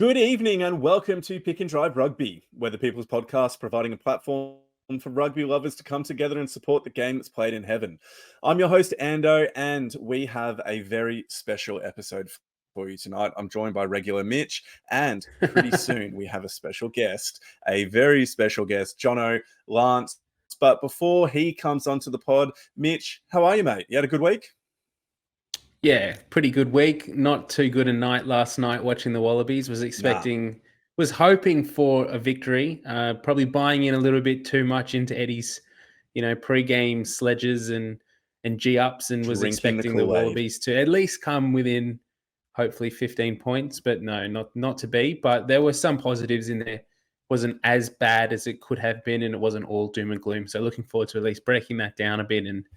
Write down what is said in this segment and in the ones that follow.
Good evening and welcome to Pick and Drive Rugby, where the People's Podcast providing a platform for rugby lovers to come together and support the game that's played in heaven. I'm your host, Ando, and we have a very special episode for you tonight. I'm joined by regular Mitch, and pretty soon we have a special guest, a very special guest, Jono Lance. But before he comes onto the pod, Mitch, how are you, mate? You had a good week? Yeah, pretty good week. Not too good a night last night watching the Wallabies. Was hoping for a victory. Probably buying in a little bit too much into Eddie's, pre-game sledges and G-ups, and was expecting the Wallabies to at least come within, hopefully 15 points. But no, not to be. But there were some positives in there. Wasn't as bad as it could have been, and it wasn't all doom and gloom. So looking forward to at least breaking that down a bit and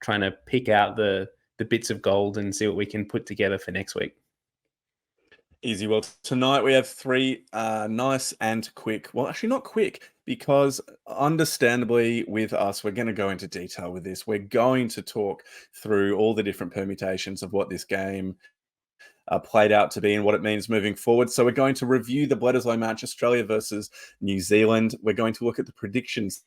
trying to pick out the bits of gold and see what we can put together for next week. Easy. Well, tonight we have three nice and quick. Well, actually not quick, because understandably with us, we're going to go into detail with this. We're going to talk through all the different permutations of what this game played out to be and what it means moving forward. So we're going to review the Bledisloe match, Australia versus New Zealand. We're going to look at the predictions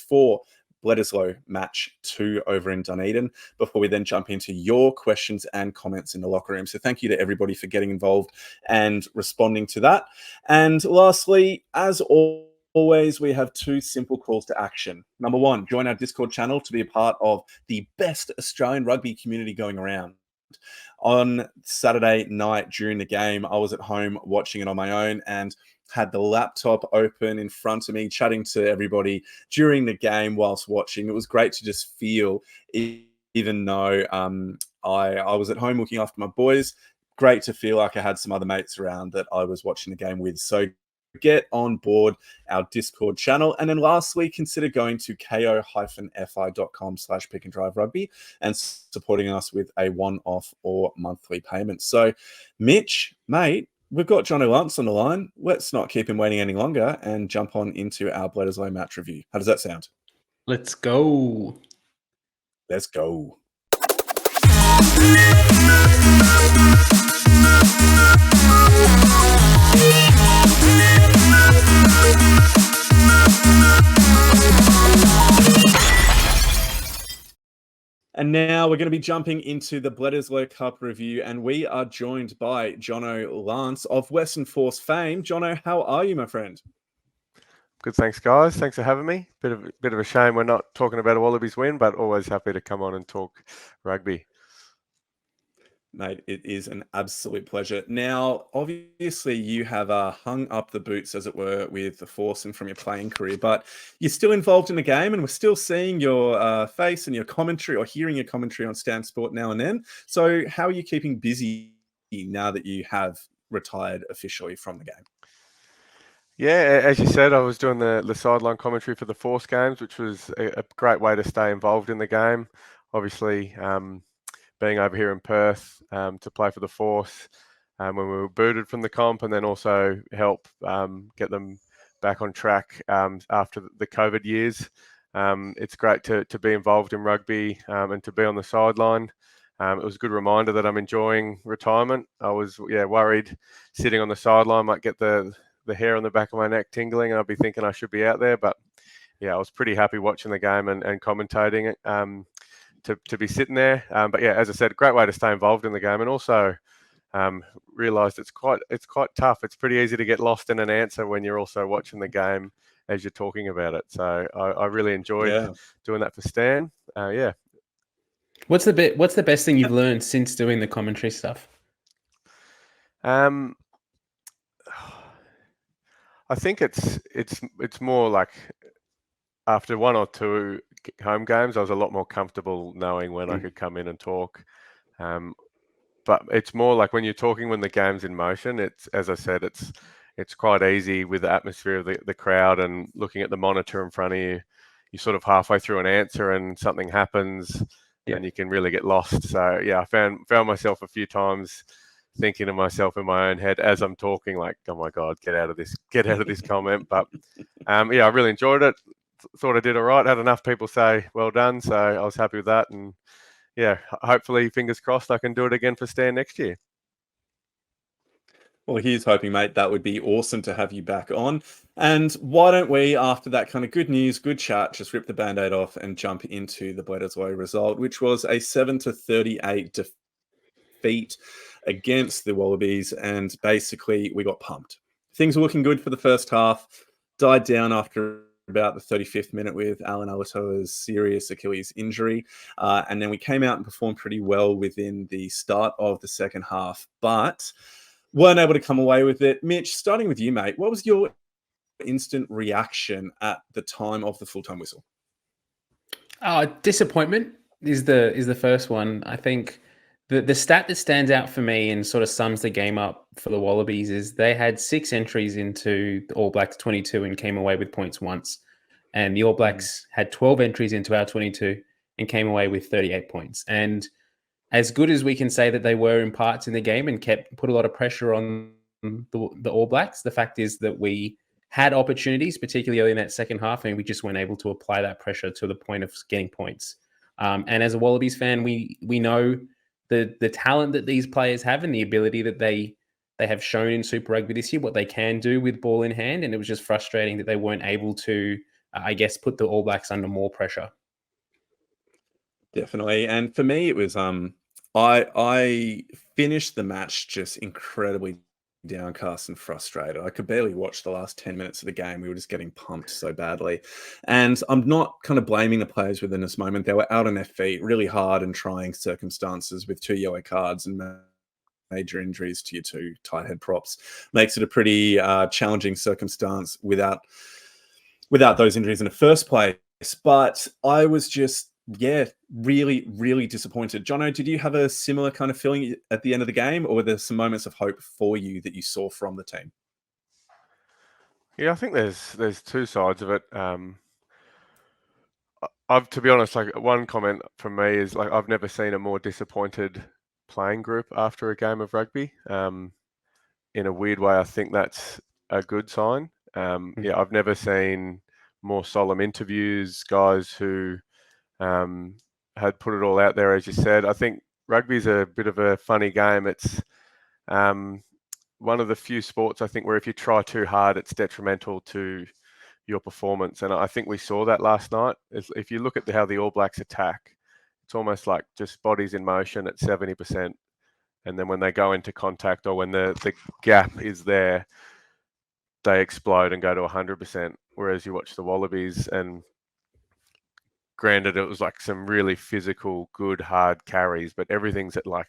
for Bledisloe match 2 over in Dunedin before we then jump into your questions and comments in the locker room. So thank you to everybody for getting involved and responding to that. And lastly, as always, we have two simple calls to action. Number one, join our Discord channel to be a part of the best Australian rugby community going around. On Saturday night during the game, I was at home watching it on my own and had the laptop open in front of me, chatting to everybody during the game whilst watching. It was great to just feel, even though I was at home looking after my boys, great to feel like I had some other mates around that I was watching the game with. So get on board our Discord channel. And then lastly, consider going to ko-fi.com/pickanddriverugby and supporting us with a one-off or monthly payment. So, Mitch, mate, we've got Jono Lance on the line. Let's not keep him waiting any longer and jump on into our Bledisloe match review. How does that sound? Let's go. Let's go. And now we're going to be jumping into the Bledisloe Cup review, and we are joined by Jono Lance of Western Force fame. Jono, how are you, my friend? Good, thanks, guys. Thanks for having me. Bit of a shame we're not talking about a Wallabies win, but always happy to come on and talk rugby. Mate, it is an absolute pleasure. Now, obviously, you have hung up the boots, as it were, with the Force and from your playing career, but you're still involved in the game, and we're still seeing your face and your commentary, or hearing your commentary on Stan Sport now and then. So how are you keeping busy now that you have retired officially from the game? Yeah, as you said, I was doing the sideline commentary for the Force games, which was a great way to stay involved in the game. Obviously, being over here in Perth to play for the Force when we were booted from the comp, and then also help get them back on track after the COVID years. It's great to be involved in rugby and to be on the sideline. It was a good reminder that I'm enjoying retirement. I was worried sitting on the sideline might get the hair on the back of my neck tingling, and I'd be thinking I should be out there. But yeah, I was pretty happy watching the game and commentating it. To be sitting there, but yeah, as I said, great way to stay involved in the game, and also realised it's quite tough. It's pretty easy to get lost in an answer when you're also watching the game as you're talking about it. So I really enjoyed doing that for Stan. Yeah. What's the best thing you've learned since doing the commentary stuff? I think it's more like after one or two home games, I was a lot more comfortable knowing when I could come in and talk. But it's more like when you're talking when the game's in motion. It's, as I said, it's quite easy with the atmosphere of the crowd and looking at the monitor in front of you. You're sort of halfway through an answer and something happens, and you can really get lost. So yeah, I found myself a few times thinking to myself in my own head as I'm talking, like, oh my God, get out of this comment. But I really enjoyed it. Thought I did all right. Had enough people say well done, so I was happy with that. And yeah, hopefully, fingers crossed, I can do it again for Stan next year. Well, here's hoping, mate. That would be awesome to have you back on. And why don't we, after that kind of good news, good chat, just rip the band-aid off and jump into the Bledisloe result, which was a 7-38 defeat against the Wallabies. And basically, we got pumped. Things were looking good for the first half, died down after about the 35th minute with Alan Alatoa's serious Achilles injury. And then we came out and performed pretty well within the start of the second half. But weren't able to come away with it. Mitch, starting with you, mate, what was your instant reaction at the time of the full-time whistle? Disappointment is the first one. I think the stat that stands out for me and sort of sums the game up for the Wallabies is they had 6 entries into the All Blacks 22 and came away with points once. And the All Blacks had 12 entries into our 22 and came away with 38 points. And as good as we can say that they were in parts in the game and put a lot of pressure on the All Blacks, the fact is that we had opportunities, particularly early in that second half, and we just weren't able to apply that pressure to the point of getting points. And as a Wallabies fan, we know the talent that these players have and the ability that they have shown in Super Rugby this year, what they can do with ball in hand, and it was just frustrating that they weren't able to, I guess, put the All Blacks under more pressure. Definitely. And for me, it was I finished the match just incredibly downcast and frustrated. I could barely watch the last 10 minutes of the game. We were just getting pumped so badly. And I'm not kind of blaming the players within this moment. They were out on their feet, really hard and trying circumstances with 2 yellow cards and major injuries to your 2 tight head props. Makes it a pretty challenging circumstance without those injuries in the first place. But I was just really, really disappointed. Jono, did you have a similar kind of feeling at the end of the game, or were there some moments of hope for you that you saw from the team? Yeah, I think there's 2 sides of it. I've, to be honest, like one comment from me is like I've never seen a more disappointed playing group after a game of rugby. In a weird way, I think that's a good sign. Yeah, I've never seen more solemn interviews, guys who had put it all out there, as you said. I think rugby's a bit of a funny game. It's one of the few sports, I think, where if you try too hard, it's detrimental to your performance. And I think we saw that last night. If you look at how the All Blacks attack, it's almost like just bodies in motion at 70%. And then when they go into contact or when the gap is there, they explode and go to 100%. Whereas you watch the Wallabies, and granted, it was like some really physical, good, hard carries, but everything's at like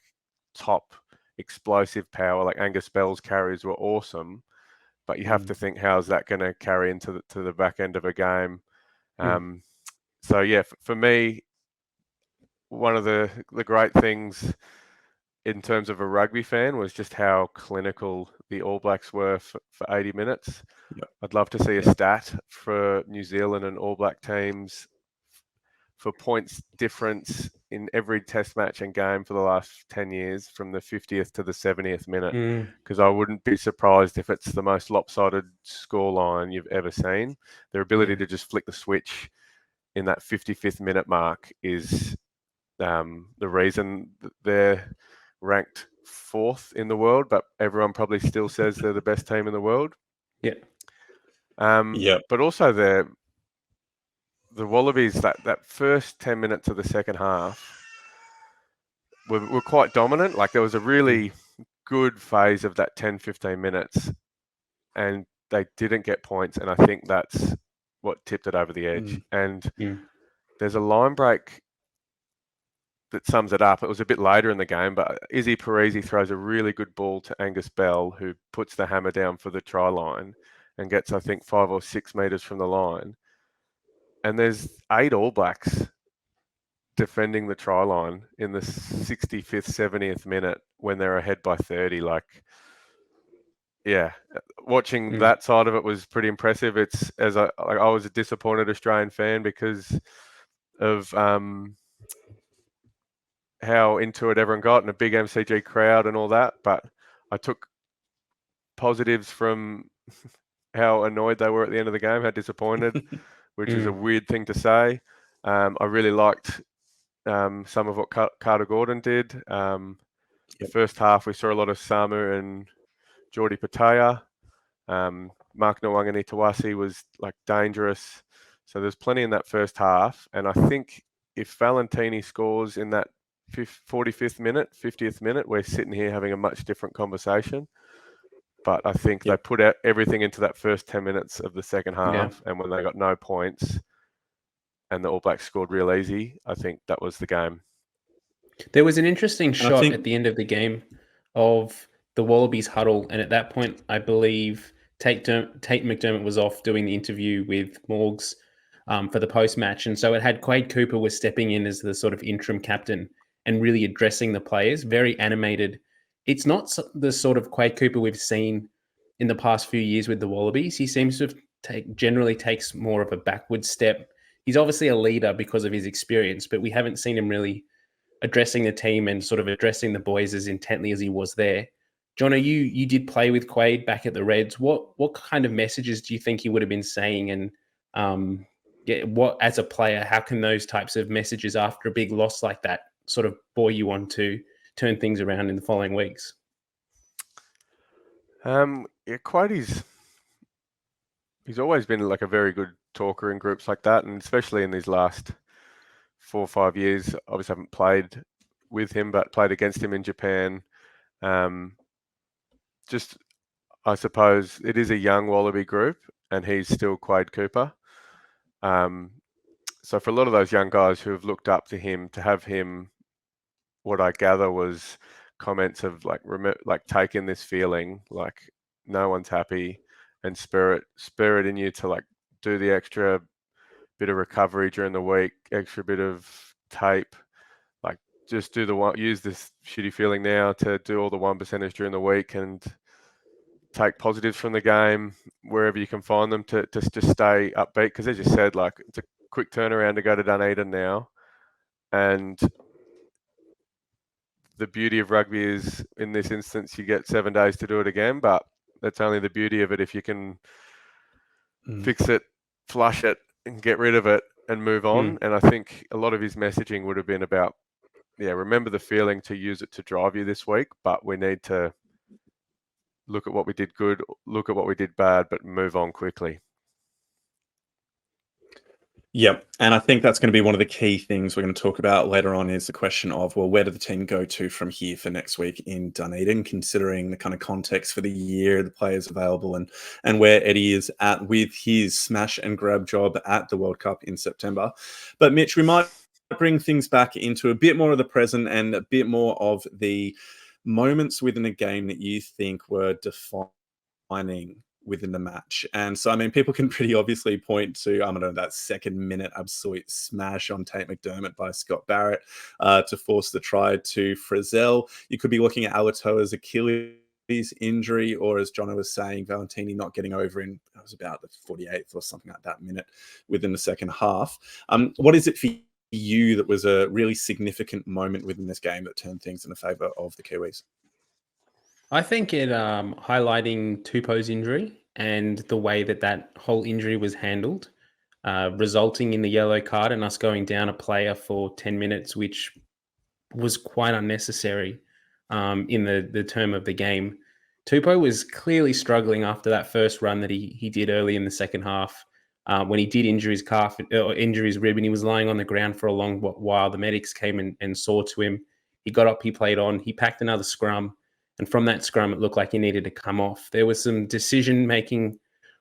top explosive power. Like Angus Bell's carries were awesome, but you have to think, how's that going to carry into the back end of a game? So yeah, for me, one of the great things in terms of a rugby fan was just how clinical the All Blacks were for 80 minutes. Yep. I'd love to see a stat for New Zealand and All Black teams for points difference in every test match and game for the last 10 years from the 50th to the 70th minute, because I wouldn't be surprised if it's the most lopsided scoreline you've ever seen. Their ability to just flick the switch in that 55th minute mark is the reason they're ranked 4th in the world, but everyone probably still says they're the best team in the world. But also the Wallabies, that first 10 minutes of the second half were quite dominant. Like there was a really good phase of that 10, 15 minutes and they didn't get points. And I think that's what tipped it over the edge. And there's a line break that sums it up. It was a bit later in the game, but Izzy Parisi throws a really good ball to Angus Bell, who puts the hammer down for the try line and gets, I think, 5 or 6 meters from the line. And there's 8 All Blacks defending the try line in the 65th, 70th minute when they're ahead by 30. Like, yeah, watching that side of it was pretty impressive. It's I was a disappointed Australian fan because of how into it everyone got and a big MCG crowd and all that. But I took positives from how annoyed they were at the end of the game, how disappointed, which is a weird thing to say. I really liked some of what Carter Gordon did. The first half, we saw a lot of Samu and Geordie Pataya. Mark Nwangani-Tawasi was like dangerous. So there's plenty in that first half. And I think if Valentini scores in that 45th minute, 50th minute, we're sitting here having a much different conversation. But I think they put out everything into that first 10 minutes of the second half. And when they got no points and the All Blacks scored real easy, I think that was the game. There was an interesting shot at the end of the game of the Wallabies huddle. And at that point, I believe Tate McDermott was off doing the interview with Morgs for the post-match. And so it had Quade Cooper was stepping in as the sort of interim captain and really addressing the players, very animated. It's not the sort of Quade Cooper we've seen in the past few years with the Wallabies. He seems to generally takes more of a backward step. He's obviously a leader because of his experience, but we haven't seen him really addressing the team and sort of addressing the boys as intently as he was there. Jono, you did play with Quade back at the Reds. What kind of messages do you think he would have been saying? And what as a player, how can those types of messages after a big loss like that sort of buoy you on to turn things around in the following weeks? Quade he's always been like a very good talker in groups like that, and especially in these last 4 or 5 years. Obviously haven't played with him, but played against him in Japan. Just, I suppose it is a young Wallaby group, and he's still Quade Cooper. So for a lot of those young guys who have looked up to him, to have him, what I gather was comments of like take in this feeling, like no one's happy, and spirit in you to like do the extra bit of recovery during the week, extra bit of tape, like just use this shitty feeling now to do all the 1%ers during the week and take positives from the game wherever you can find them to just stay upbeat. Because as you said, like it's a quick turnaround to go to Dunedin now, and the beauty of rugby is in this instance you get 7 days to do it again, but that's only the beauty of it if you can fix it, flush it, and get rid of it and move on. And I think a lot of his messaging would have been about, remember the feeling to use it to drive you this week, but we need to look at what we did good, look at what we did bad, but move on quickly. Yep. And I think that's going to be one of the key things we're going to talk about later on is the question of, well, where do the team go to from here for next week in Dunedin, considering the kind of context for the year, the players available, and where Eddie is at with his smash and grab job at the World Cup in September. But Mitch, we might bring things back into a bit more of the present and a bit more of the moments within a game that you think were defining within the match. And so, I mean, people can pretty obviously point to, I don't know, that second minute absolute smash on Tate McDermott by Scott Barrett to force the try to Frizzell. You could be looking at Alatoa's Achilles injury, or as Jono was saying, Valentini not getting over in, it was about the 48th or something like that minute within the second half. What is it for you that was a really significant moment within this game that turned things in the favour of the Kiwis? I think it highlighting Tupou's injury and the way that whole injury was handled, resulting in the yellow card and us going down a player for 10 minutes, which was quite unnecessary in the term of the game. Tupou was clearly struggling after that first run that he did early in the second half. When he did injure his calf or injure his rib, and he was lying on the ground for a long while. The medics came and saw to him. He got up, he played on, he packed another scrum. And from that scrum, it looked like he needed to come off. There was some decision-making,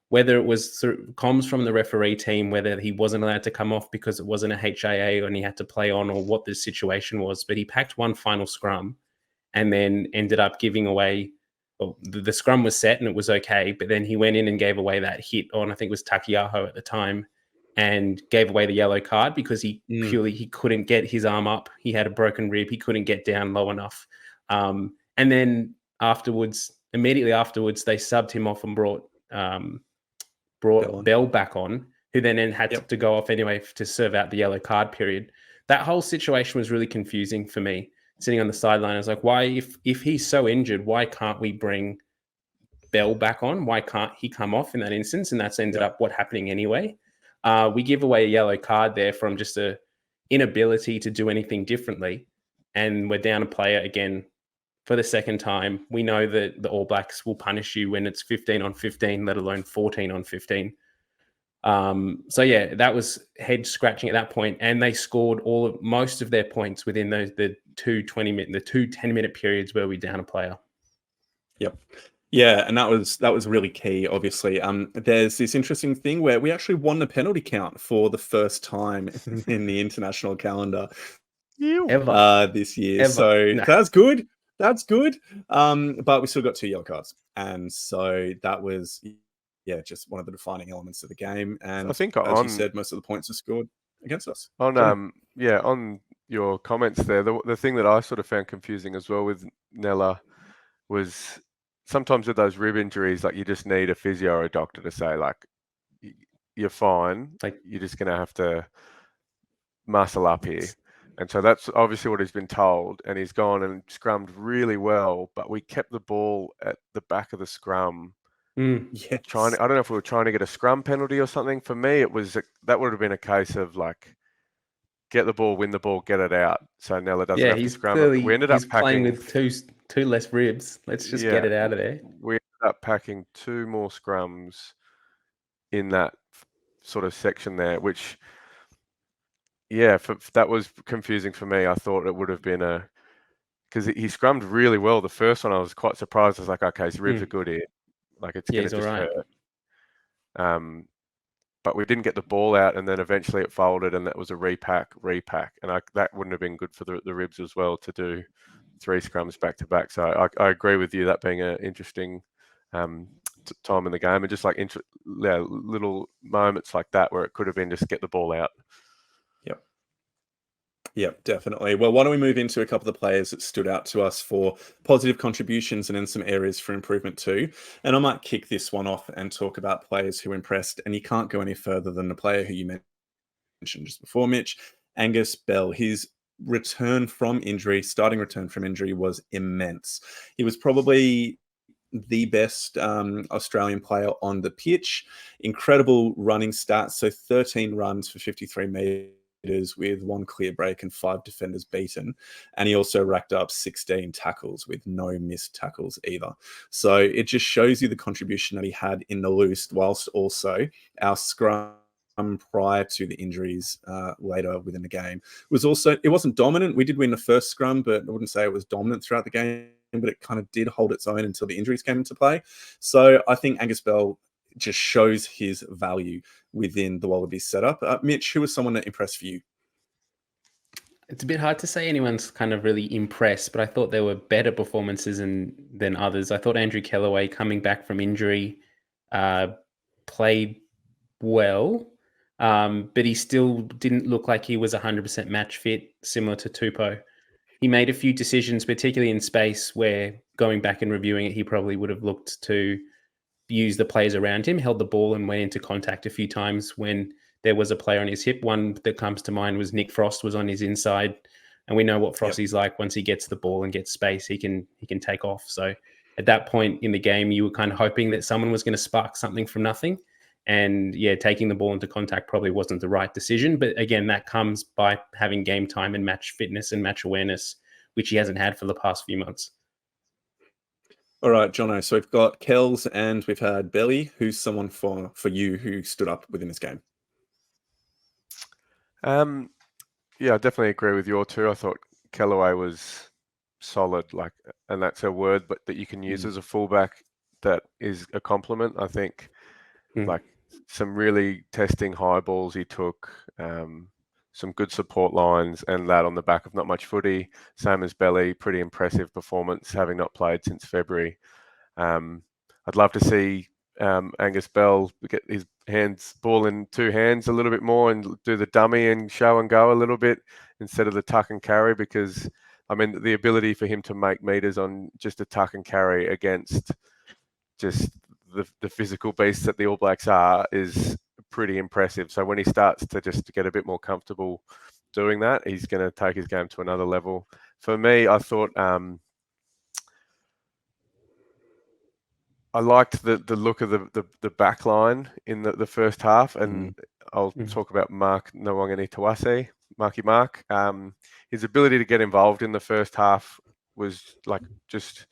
whether it was through comms from the referee team, whether he wasn't allowed to come off because it wasn't a HIA and he had to play on, or what the situation was. But he packed one final scrum and then ended up giving away, well, the scrum was set and it was okay, but then he went in and gave away that hit on, I think it was Takiaho at the time, and gave away the yellow card because he couldn't get his arm up. He had a broken rib. He couldn't get down low enough. And then immediately afterwards, they subbed him off and brought Bell back on, who then had to go off anyway to serve out the yellow card period. That whole situation was really confusing for me. Sitting on the sideline, I was like, why, if he's so injured, why can't we bring Bell back on? Why can't he come off in that instance? And that's ended up what happening anyway. We give away a yellow card there from just a inability to do anything differently. And we're down a player again for the second time. We know that the All Blacks will punish you when it's 15 on 15, let alone 14 on 15. So yeah, that was head scratching at that point, and they scored most of their points within the 10-minute periods where we down a player. Yep. Yeah, and that was really key, obviously. There's this interesting thing where we actually won the penalty count for the first time in the international calendar this year. So No. that's good. That's good. But we still got 2 yellow cards. And so that was just one of the defining elements of the game. And I think as you said, most of the points are scored against us. On your comments there, the thing that I sort of found confusing as well with Nella was sometimes with those rib injuries, like you just need a physio or a doctor to say, like, you're fine, like you're just going to have to muscle up here. And so that's obviously what he's been told, and he's gone and scrummed really well, but we kept the ball at the back of the scrum. Yes. I don't know if we were trying to get a scrum penalty or something. For me, that would have been a case of like, get the ball, win the ball, get it out. So Nella doesn't have to scrum. We ended up playing with two less ribs. Let's just get it out of there. We ended up packing 2 more scrums in that sort of section there, which, that was confusing for me. I thought it would have been because he scrummed really well. The first one, I was quite surprised. I was like, okay, his ribs are good here. Like, it's going to just hurt. But we didn't get the ball out, and then eventually it folded, and that was a repack, and that wouldn't have been good for the ribs as well to do 3 scrums back to back. So I agree with you, that being an interesting time in the game, and just like little moments like that where it could have been just get the ball out. Yep, definitely. Well, why don't we move into a couple of the players that stood out to us for positive contributions and in some areas for improvement too. And I might kick this one off and talk about players who impressed. And you can't go any further than the player who you mentioned just before, Mitch, Angus Bell. His starting return from injury was immense. He was probably the best Australian player on the pitch. Incredible running stats. So 13 runs for 53 meters with 1 clear break and 5 defenders beaten. And he also racked up 16 tackles with no missed tackles either. So it just shows you the contribution that he had in the loose, whilst also our scrum prior to the injuries later within the game it wasn't dominant. We did win the first scrum, but I wouldn't say it was dominant throughout the game, but it kind of did hold its own until the injuries came into play. So I think Angus Bell just shows his value within the Wallabies setup. Mitch, who was someone that impressed for you? It's a bit hard to say anyone's kind of really impressed, but I thought there were better performances than others. I thought Andrew Kellaway, coming back from injury, played well, but he still didn't look like he was 100% match fit, similar to Tupou. He made a few decisions, particularly in space, where going back and reviewing it, he probably would have looked to use the players around him, held the ball and went into contact a few times when there was a player on his hip. One that comes to mind was Nick Frost was on his inside, and we know what Frosty's like. Once he gets the ball and gets space, he can take off. So at that point in the game, you were kind of hoping that someone was going to spark something from nothing. And taking the ball into contact probably wasn't the right decision. But again, that comes by having game time and match fitness and match awareness, which he hasn't had for the past few months. All right, Jono. So we've got Kells and we've had Belly. Who's someone for you who stood up within this game? I definitely agree with your 2. I thought Kellaway was solid, and that's a word, but that you can use as a fullback that is a compliment. I think, some really testing high balls he took, some good support lines, and that on the back of not much footy. Same as Belly, pretty impressive performance, having not played since February. I'd love to see Angus Bell get his ball in 2 hands a little bit more and do the dummy and show and go a little bit instead of the tuck and carry, because the ability for him to make meters on just a tuck and carry against just the physical beasts that the All Blacks are is pretty impressive. So when he starts to just get a bit more comfortable doing that, he's going to take his game to another level. For me, I thought I liked the look of the back line in the first half, and I'll talk about Mark Nawangani Tawase, Marky Mark. His ability to get involved in the first half was like just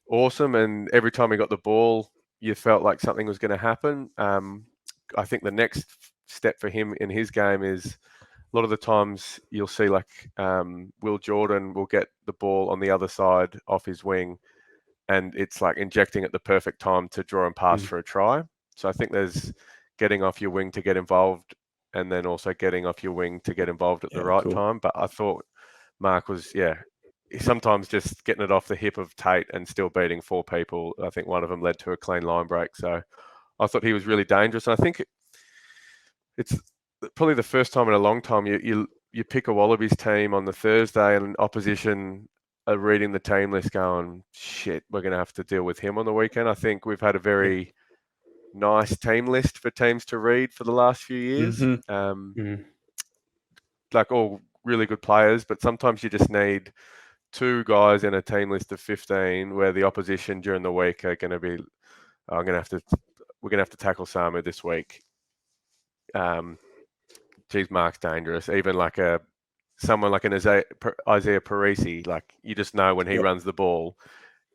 awesome. And every time he got the ball, you felt like something was going to happen. I think the next step for him in his game is a lot of the times you'll see like Will Jordan will get the ball on the other side off his wing, and it's like injecting at the perfect time to draw and pass for a try. So I think there's getting off your wing to get involved, and then also getting off your wing to get involved at the right time. But I thought Mark was, sometimes just getting it off the hip of Tate and still beating 4 people. I think one of them led to a clean line break. So I thought he was really dangerous. And I think it's probably the first time in a long time you pick a Wallabies team on the Thursday and opposition are reading the team list going, shit, we're going to have to deal with him on the weekend. I think we've had a very nice team list for teams to read for the last few years. Like all really good players, but sometimes you just need 2 guys in a team list of 15 where the opposition during the week are going to be, we're going to have to tackle Samu this week. Geez, Mark's dangerous. Even like someone like an Isaiah Parisi, like you just know when he runs the ball,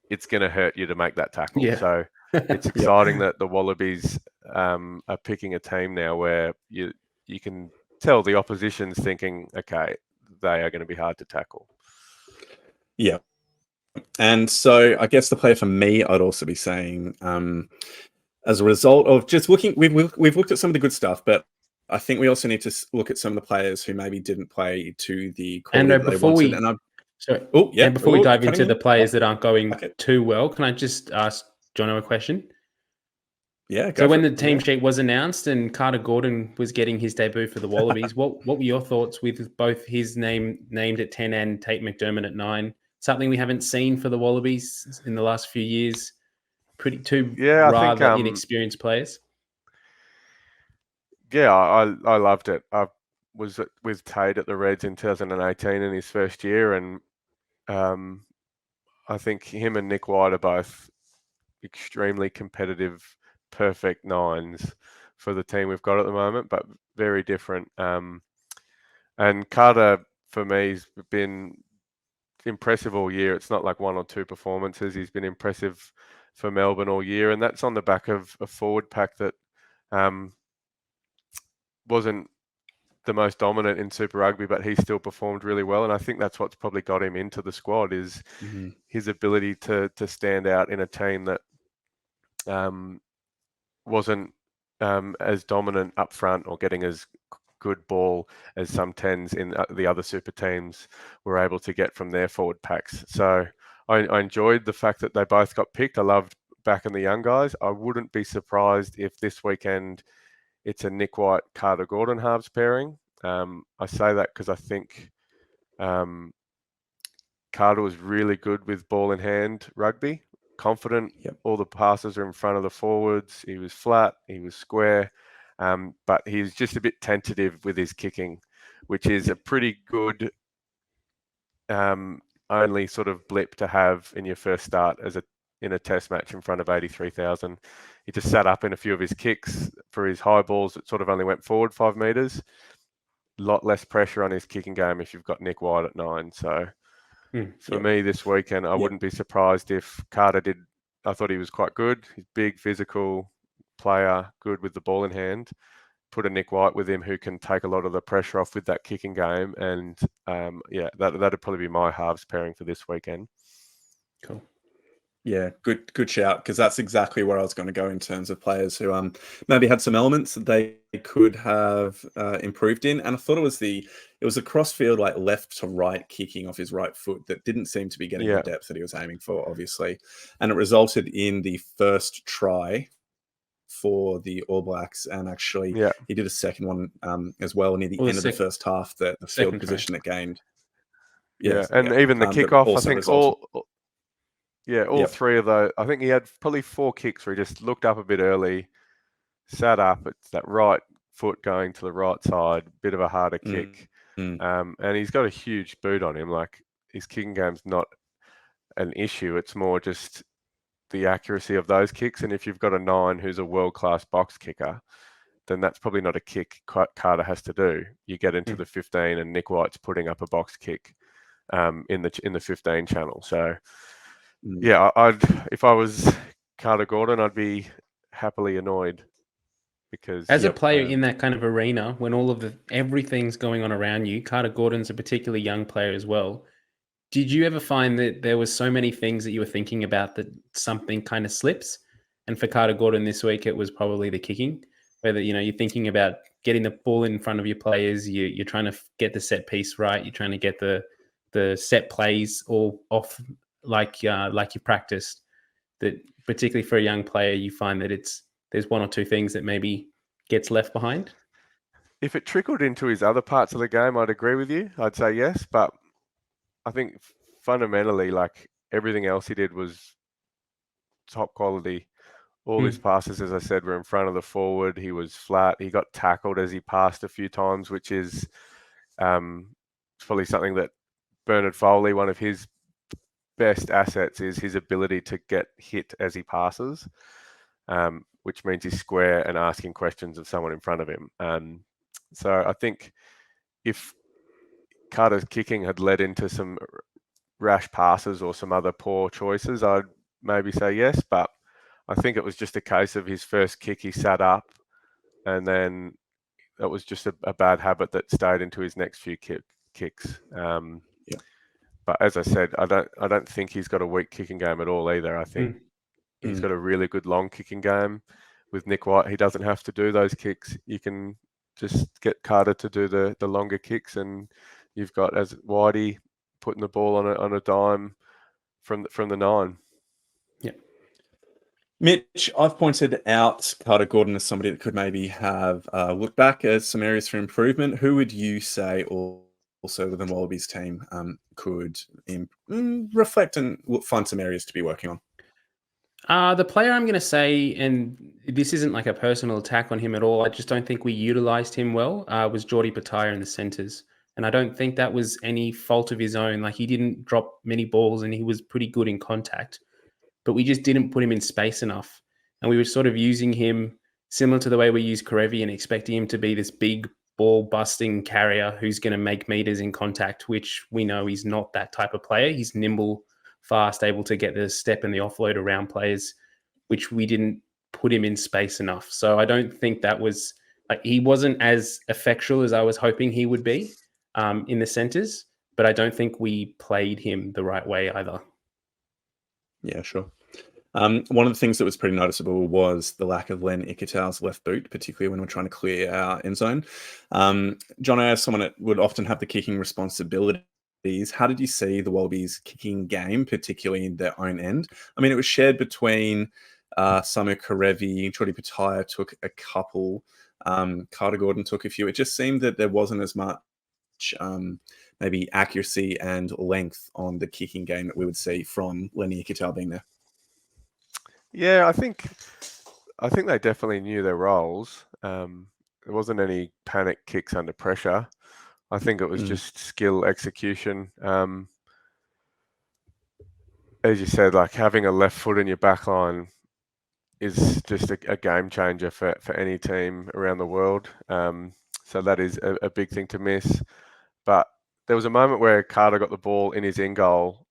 it's going to hurt you to make that tackle. Yeah. So it's exciting that the Wallabies are picking a team now where you can tell the opposition's thinking, okay, they are going to be hard to tackle. Yeah. And so I guess the player for me, I'd also be saying, as a result of just looking, we've looked at some of the good stuff, but I think we also need to look at some of the players who maybe didn't play to the quality that they wanted. And before we dive into the players that aren't going too well, can I just ask Jono a question? Yeah. So when the team sheet was announced and Carter Gordon was getting his debut for the Wallabies, what were your thoughts with both his name named at 10 and Tate McDermott at 9? Something we haven't seen for the Wallabies in the last few years. Rather inexperienced players. Yeah, I loved it. I was with Tate at the Reds in 2018 in his first year, and I think him and Nick White are both extremely competitive, perfect 9s for the team we've got at the moment, but very different. And Carter, for me, has been impressive all year. It's not like 1 or 2 performances. He's been impressive for Melbourne all year, and that's on the back of a forward pack that wasn't the most dominant in Super Rugby, but he still performed really well. And I think that's what's probably got him into the squad is his ability to stand out in a team that wasn't as dominant up front or getting as good ball as some 10s in the other super teams were able to get from their forward packs. So I enjoyed the fact that they both got picked. I loved backing the young guys. I wouldn't be surprised if this weekend it's a Nick White, Carter Gordon halves pairing. I say that because I think Carter was really good with ball in hand rugby, confident. All the passes are in front of the forwards. He was flat, he was square, but he's just a bit tentative with his kicking, which is a pretty good only sort of blip to have in your first start in a test match in front of 83,000. He just sat up in a few of his kicks for his high balls that sort of only went forward 5 meters. A lot less pressure on his kicking game if you've got Nick White at 9. So for me this weekend, I wouldn't be surprised if Carter did. I thought he was quite good. He's big, physical player, good with the ball in hand. Put a Nick White with him who can take a lot of the pressure off with that kicking game. And that'd probably be my halves pairing for this weekend. Cool. Yeah, good shout, because that's exactly where I was going to go in terms of players who maybe had some elements that they could have improved in. And I thought it was a crossfield, like left to right kicking off his right foot that didn't seem to be getting the depth that he was aiming for, obviously. And it resulted in the first try for the All Blacks, and actually he did a second one as well near the end of the first half, the field position that gained. Even the kickoff, I think all 3 of those. I think he had probably 4 kicks where he just looked up a bit early, sat up. It's that right foot going to the right side, bit of a harder kick. And he's got a huge boot on him. Like his kicking game's not an issue. It's more just the accuracy of those kicks. And if you've got a 9 who's a world-class box kicker, then that's probably not a kick Carter has to do. You get into the 15 and Nick White's putting up a box kick. in the 15 channel. So yeah, if I was Carter Gordon, I'd be happily annoyed because as a player in that kind of arena, when everything's going on around you, Carter Gordon's a particularly young player as well. Did you ever find that there was so many things that you were thinking about that something kind of slips? And for Carter Gordon this week, it was probably the kicking, whether, you're thinking about getting the ball in front of your players, you're trying to get the set piece right, you're trying to get the set plays all off like you practiced. That particularly for a young player, you find that there's one or two things that maybe gets left behind. If it trickled into his other parts of the game, I'd agree with you. I'd say yes, but I think fundamentally, like everything else he did was top quality. All his passes, as I said, were in front of the forward. He was flat. He got tackled as he passed a few times, which is probably something that Bernard Foley, one of his best assets, is his ability to get hit as he passes, which means he's square and asking questions of someone in front of him. So I think if Carter's kicking had led into some rash passes or some other poor choices, I'd maybe say yes, but I think it was just a case of his first kick, he sat up, and then it was just a bad habit that stayed into his next few kicks. But as I said, I don't think he's got a weak kicking game at all either. I think he's got a really good long kicking game. With Nick White, he doesn't have to do those kicks. You can just get Carter to do the longer kicks, and you've got as Whitey putting the ball on a dime from the 9. Yeah. Mitch, I've pointed out Carter Gordon as somebody that could maybe have looked back at some areas for improvement. Who would you say also within Wallabies team could reflect and find some areas to be working on? The player I'm going to say, and this isn't like a personal attack on him at all, I just don't think we utilised him well, was Geordie Pataya in the centres. And I don't think that was any fault of his own. Like, he didn't drop many balls and he was pretty good in contact, but we just didn't put him in space enough. And we were sort of using him similar to the way we use Karevi and expecting him to be this big ball busting carrier who's going to make meters in contact, which we know he's not that type of player. He's nimble, fast, able to get the step and the offload around players, which we didn't put him in space enough. So I don't think that was he wasn't as effectual as I was hoping he would be in the centres, but I don't think we played him the right way either. Yeah, sure. One of the things that was pretty noticeable was the lack of Len Ikitau's left boot, particularly when we're trying to clear our end zone. Jono, as someone that would often have the kicking responsibilities, how did you see the Wallabies kicking game, particularly in their own end? I mean, it was shared between Samu Karevi, Geordie Pataya took a couple, Carter Gordon took a few. It just seemed that there wasn't as much maybe accuracy and length on the kicking game that we would see from Lenny Ikitau being there. Yeah, I think they definitely knew their roles. There wasn't any panic kicks under pressure. I think it was just skill execution. As you said, like having a left foot in your back line is just a game changer for any team around the world. So that is a big thing to miss. But there was a moment where Carter got the ball in his in goal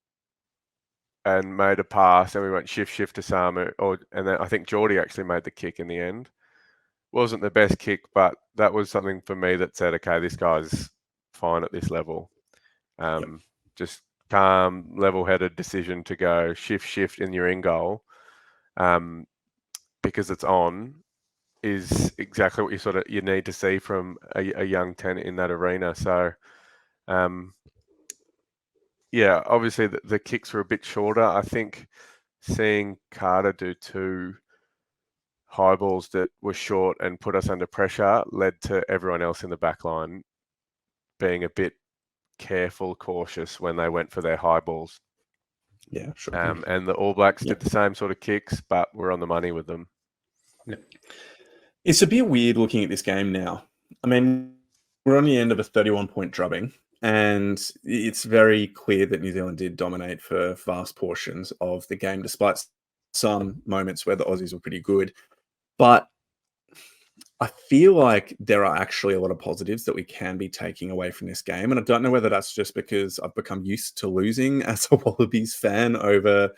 and made a pass, and we went shift to Samu, and then I think Geordie actually made the kick in the end. Wasn't the best kick, but that was something for me that said, okay, this guy's fine at this level. Just calm, level-headed decision to go shift in your in goal, because it's on, is exactly what you need to see from a young tenant in that arena. So, yeah, obviously the kicks were a bit shorter. I think seeing Carter do 2 high balls that were short and put us under pressure led to everyone else in the back line being a bit careful, cautious when they went for their high balls. Yeah, sure. And the All Blacks did the same sort of kicks, but we're on the money with them. Yep. It's a bit weird looking at this game now. I mean, we're on the end of a 31-point drubbing, and it's very clear that New Zealand did dominate for vast portions of the game, despite some moments where the Aussies were pretty good. But I feel like there are actually a lot of positives that we can be taking away from this game. And I don't know whether that's just because I've become used to losing as a Wallabies fan over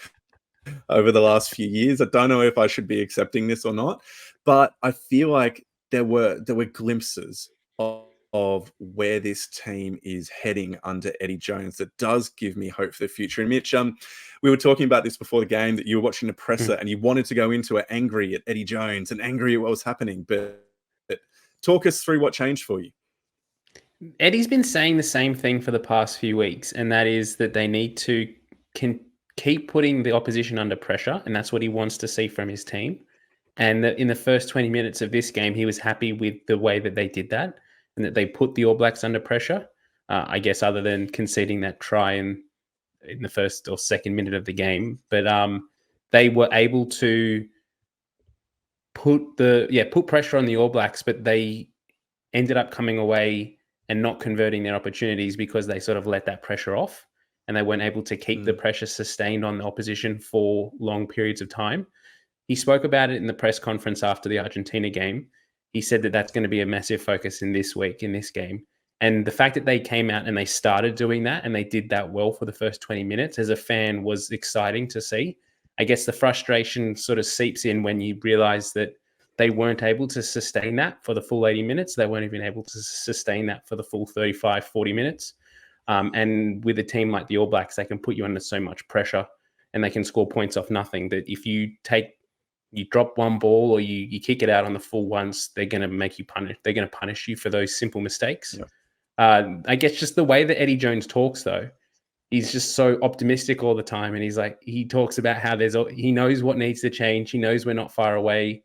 the last few years. I don't know if I should be accepting this or not, but I feel like there were glimpses of where this team is heading under Eddie Jones that does give me hope for the future. And Mitch, we were talking about this before the game, that you were watching the presser and you wanted to go into it angry at Eddie Jones and angry at what was happening. But talk us through what changed for you. Eddie's been saying the same thing for the past few weeks, and that is that they need to keep putting the opposition under pressure, and that's what he wants to see from his team. And that in the first 20 minutes of this game, he was happy with the way that they did that and that they put the All Blacks under pressure. I guess other than conceding that try in the first or second minute of the game, but they were able to put pressure on the All Blacks, but they ended up coming away and not converting their opportunities because they sort of let that pressure off and they weren't able to keep the pressure sustained on the opposition for long periods of time. He spoke about it in the press conference after the Argentina game. He said that that's going to be a massive focus in this game. And the fact that they came out and they started doing that and they did that well for the first 20 minutes as a fan was exciting to see. I guess the frustration sort of seeps in when you realize that they weren't able to sustain that for the full 80 minutes. They weren't even able to sustain that for the full 35, 40 minutes. And with a team like the All Blacks, they can put you under so much pressure and they can score points off nothing, that if you drop one ball or you kick it out on the full once, they're going to make you punish. They're going to punish you for those simple mistakes. Yep. I guess just the way that Eddie Jones talks, though, he's just so optimistic all the time. And he talks about how he knows what needs to change. He knows we're not far away.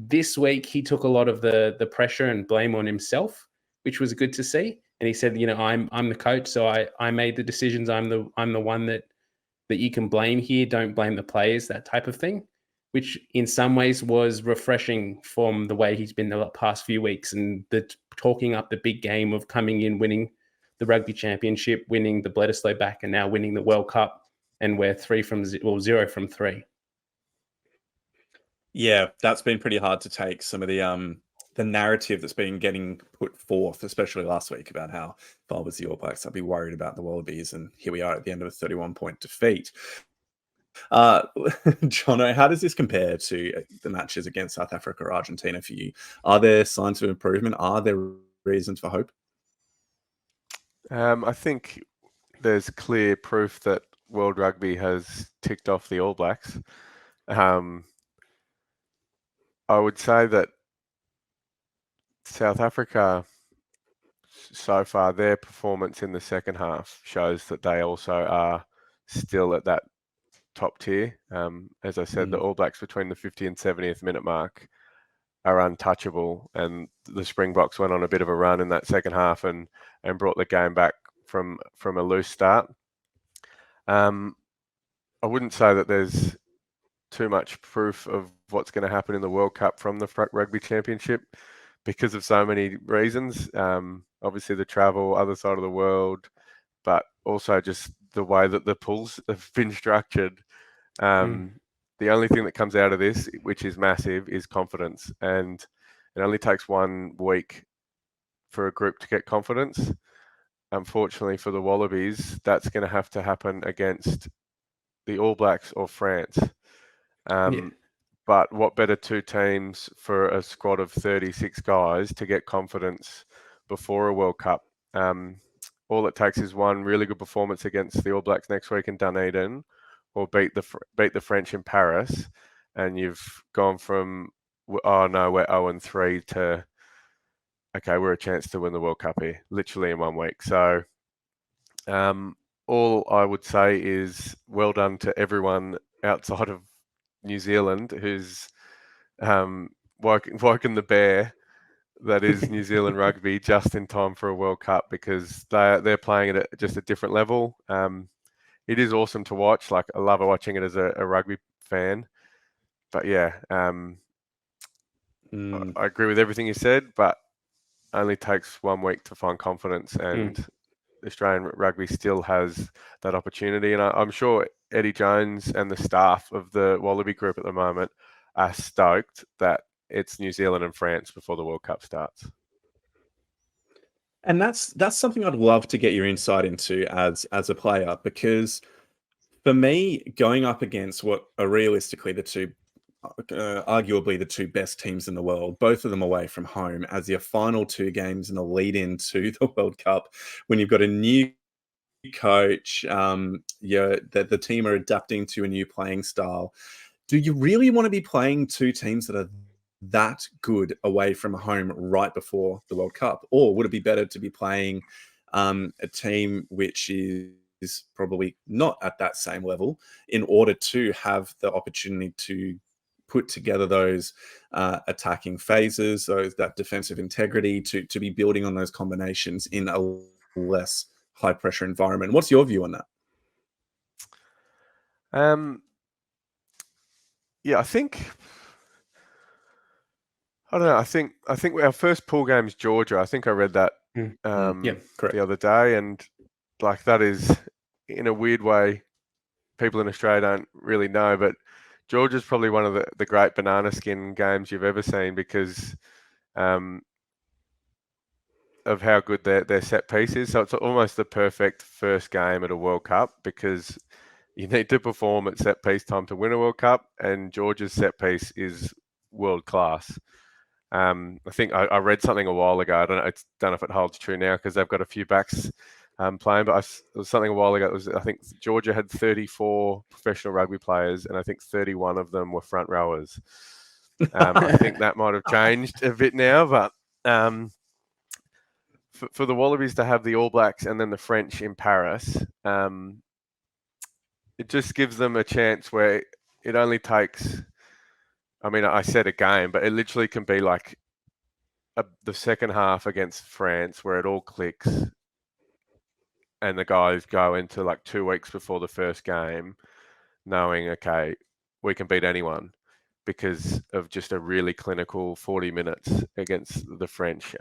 This week, he took a lot of the pressure and blame on himself, which was good to see. And he said, I'm the coach, so I made the decisions. I'm the one that you can blame here. Don't blame the players, that type of thing, which in some ways was refreshing from the way he's been the past few weeks, and talking up the big game of coming in, winning the Rugby Championship, winning the Bledisloe back, and now winning the World Cup, and we're 0 from 3. Yeah, that's been pretty hard to take. Some of the narrative that's been getting put forth, especially last week, about how if I was the All Blacks, I'd be worried about the Wallabies, and here we are at the end of a 31-point defeat. Jono, how does this compare to the matches against South Africa or Argentina for you? Are there signs of improvement? Are there reasons for hope? I think there's clear proof that World Rugby has ticked off the All Blacks. I would say that South Africa, so far, their performance in the second half shows that they also are still at that top tier. As I said, the All Blacks between the 50 and 70th minute mark are untouchable, and the Springboks went on a bit of a run in that second half and brought the game back from a loose start. I wouldn't say that there's too much proof of what's going to happen in the World Cup from the Rugby Championship because of so many reasons. Obviously the travel, other side of the world, but also just the way that the pools have been structured. The only thing that comes out of this, which is massive, is confidence. And it only takes 1 week for a group to get confidence. Unfortunately for the Wallabies, that's going to have to happen against the All Blacks or France. But what better two teams for a squad of 36 guys to get confidence before a World Cup? All it takes is one really good performance against the All Blacks next week in Dunedin, or beat the French in Paris, and you've gone from we're 0-3 to okay, we're a chance to win the World Cup here, literally in 1 week. So all I would say is well done to everyone outside of New Zealand who's woken the bear that is New Zealand rugby just in time for a World Cup, because they're playing it at just a different level. It is awesome to watch. Like, I love watching it as a rugby fan. But yeah, I agree with everything you said, but only takes 1 week to find confidence, and Australian rugby still has that opportunity. And I'm sure Eddie Jones and the staff of the Wallaby group at the moment are stoked that it's New Zealand and France before the World Cup starts. And that's something I'd love to get your insight into as a player, because for me, going up against what are realistically arguably the two best teams in the world, both of them away from home, as your final two games in the lead into the World Cup, when you've got a new coach, the team are adapting to a new playing style. Do you really want to be playing two teams that are that good away from home right before the World Cup? Or would it be better to be playing a team which is probably not at that same level, in order to have the opportunity to put together those attacking phases, that defensive integrity, to be building on those combinations in a less high pressure environment? What's your view on that? Yeah, I don't know. I think our first pool game is Georgia. I think I read that Correct. the other day, and like that is, in a weird way, people in Australia don't really know, but Georgia's probably one of the great banana skin games you've ever seen, because of how good their set piece is. So it's almost the perfect first game at a World Cup, because you need to perform at set piece time to win a World Cup, and Georgia's set piece is world class. I think I read something a while ago. I don't know if it holds true now, because they've got a few backs playing, but it was something a while ago. I think Georgia had 34 professional rugby players, and I think 31 of them were front rowers. I think that might have changed a bit now, but for the Wallabies to have the All Blacks and then the French in Paris, it just gives them a chance where it only takes, I mean, I said a game, but it literally can be like the second half against France, where it all clicks and the guys go into like 2 weeks before the first game knowing, okay, we can beat anyone, because of just a really clinical 40 minutes against the French.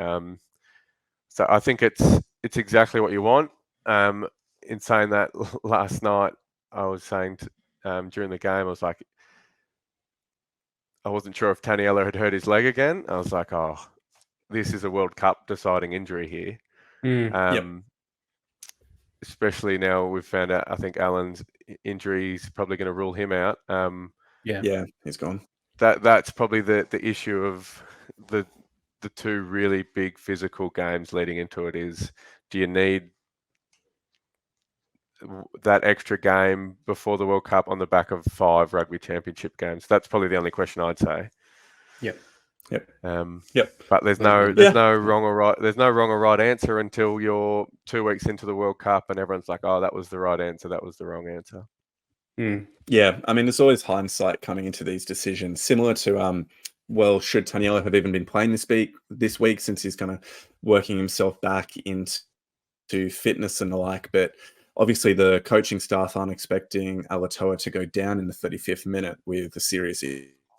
So I think it's exactly what you want. In saying that, last night I was saying during the game, I was like, I wasn't sure if Taniela had hurt his leg again. I was like, oh, this is a World Cup deciding injury here. Especially now we've found out, I think Alan's injury is probably going to rule him out. Yeah, he's gone. That's probably the issue of the two really big physical games leading into it is, do you need that extra game before the World Cup on the back of 5 rugby championship games? That's probably the only question I'd say. Yep. But there's no wrong or right. There's no wrong or right answer until you're 2 weeks into the World Cup and everyone's like, oh, that was the right answer, that was the wrong answer. Yeah, I mean, there's always hindsight coming into these decisions. Similar to well, should Taniela have even been playing this week, since he's kind of working himself back into fitness and the like? But obviously, the coaching staff aren't expecting Alatoa to go down in the 35th minute with a serious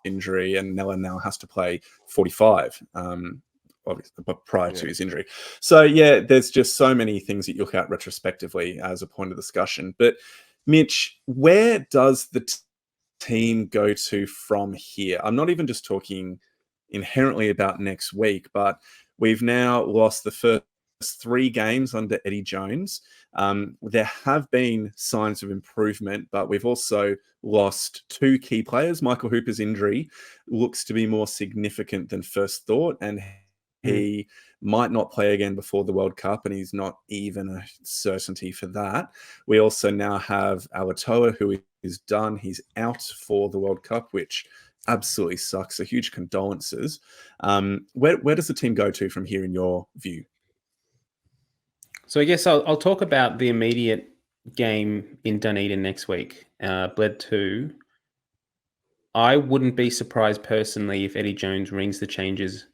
injury, and Nella now has to play 45. Obviously, but prior to his injury. So yeah, there's just so many things that you look at retrospectively as a point of discussion. But Mitch, where does the team go to from here? I'm not even just talking inherently about next week, but we've now lost the first 3 games under Eddie Jones. There have been signs of improvement, but we've also lost 2 key players. Michael Hooper's injury looks to be more significant than first thought, and he might not play again before the World Cup, and he's not even a certainty for that. We also now have Alatoa, who is done. He's out for the World Cup, which absolutely sucks. So huge condolences. Where does the team go to from here in your view? So I guess I'll talk about the immediate game in Dunedin next week, Bled 2. I wouldn't be surprised personally if Eddie Jones rings the changes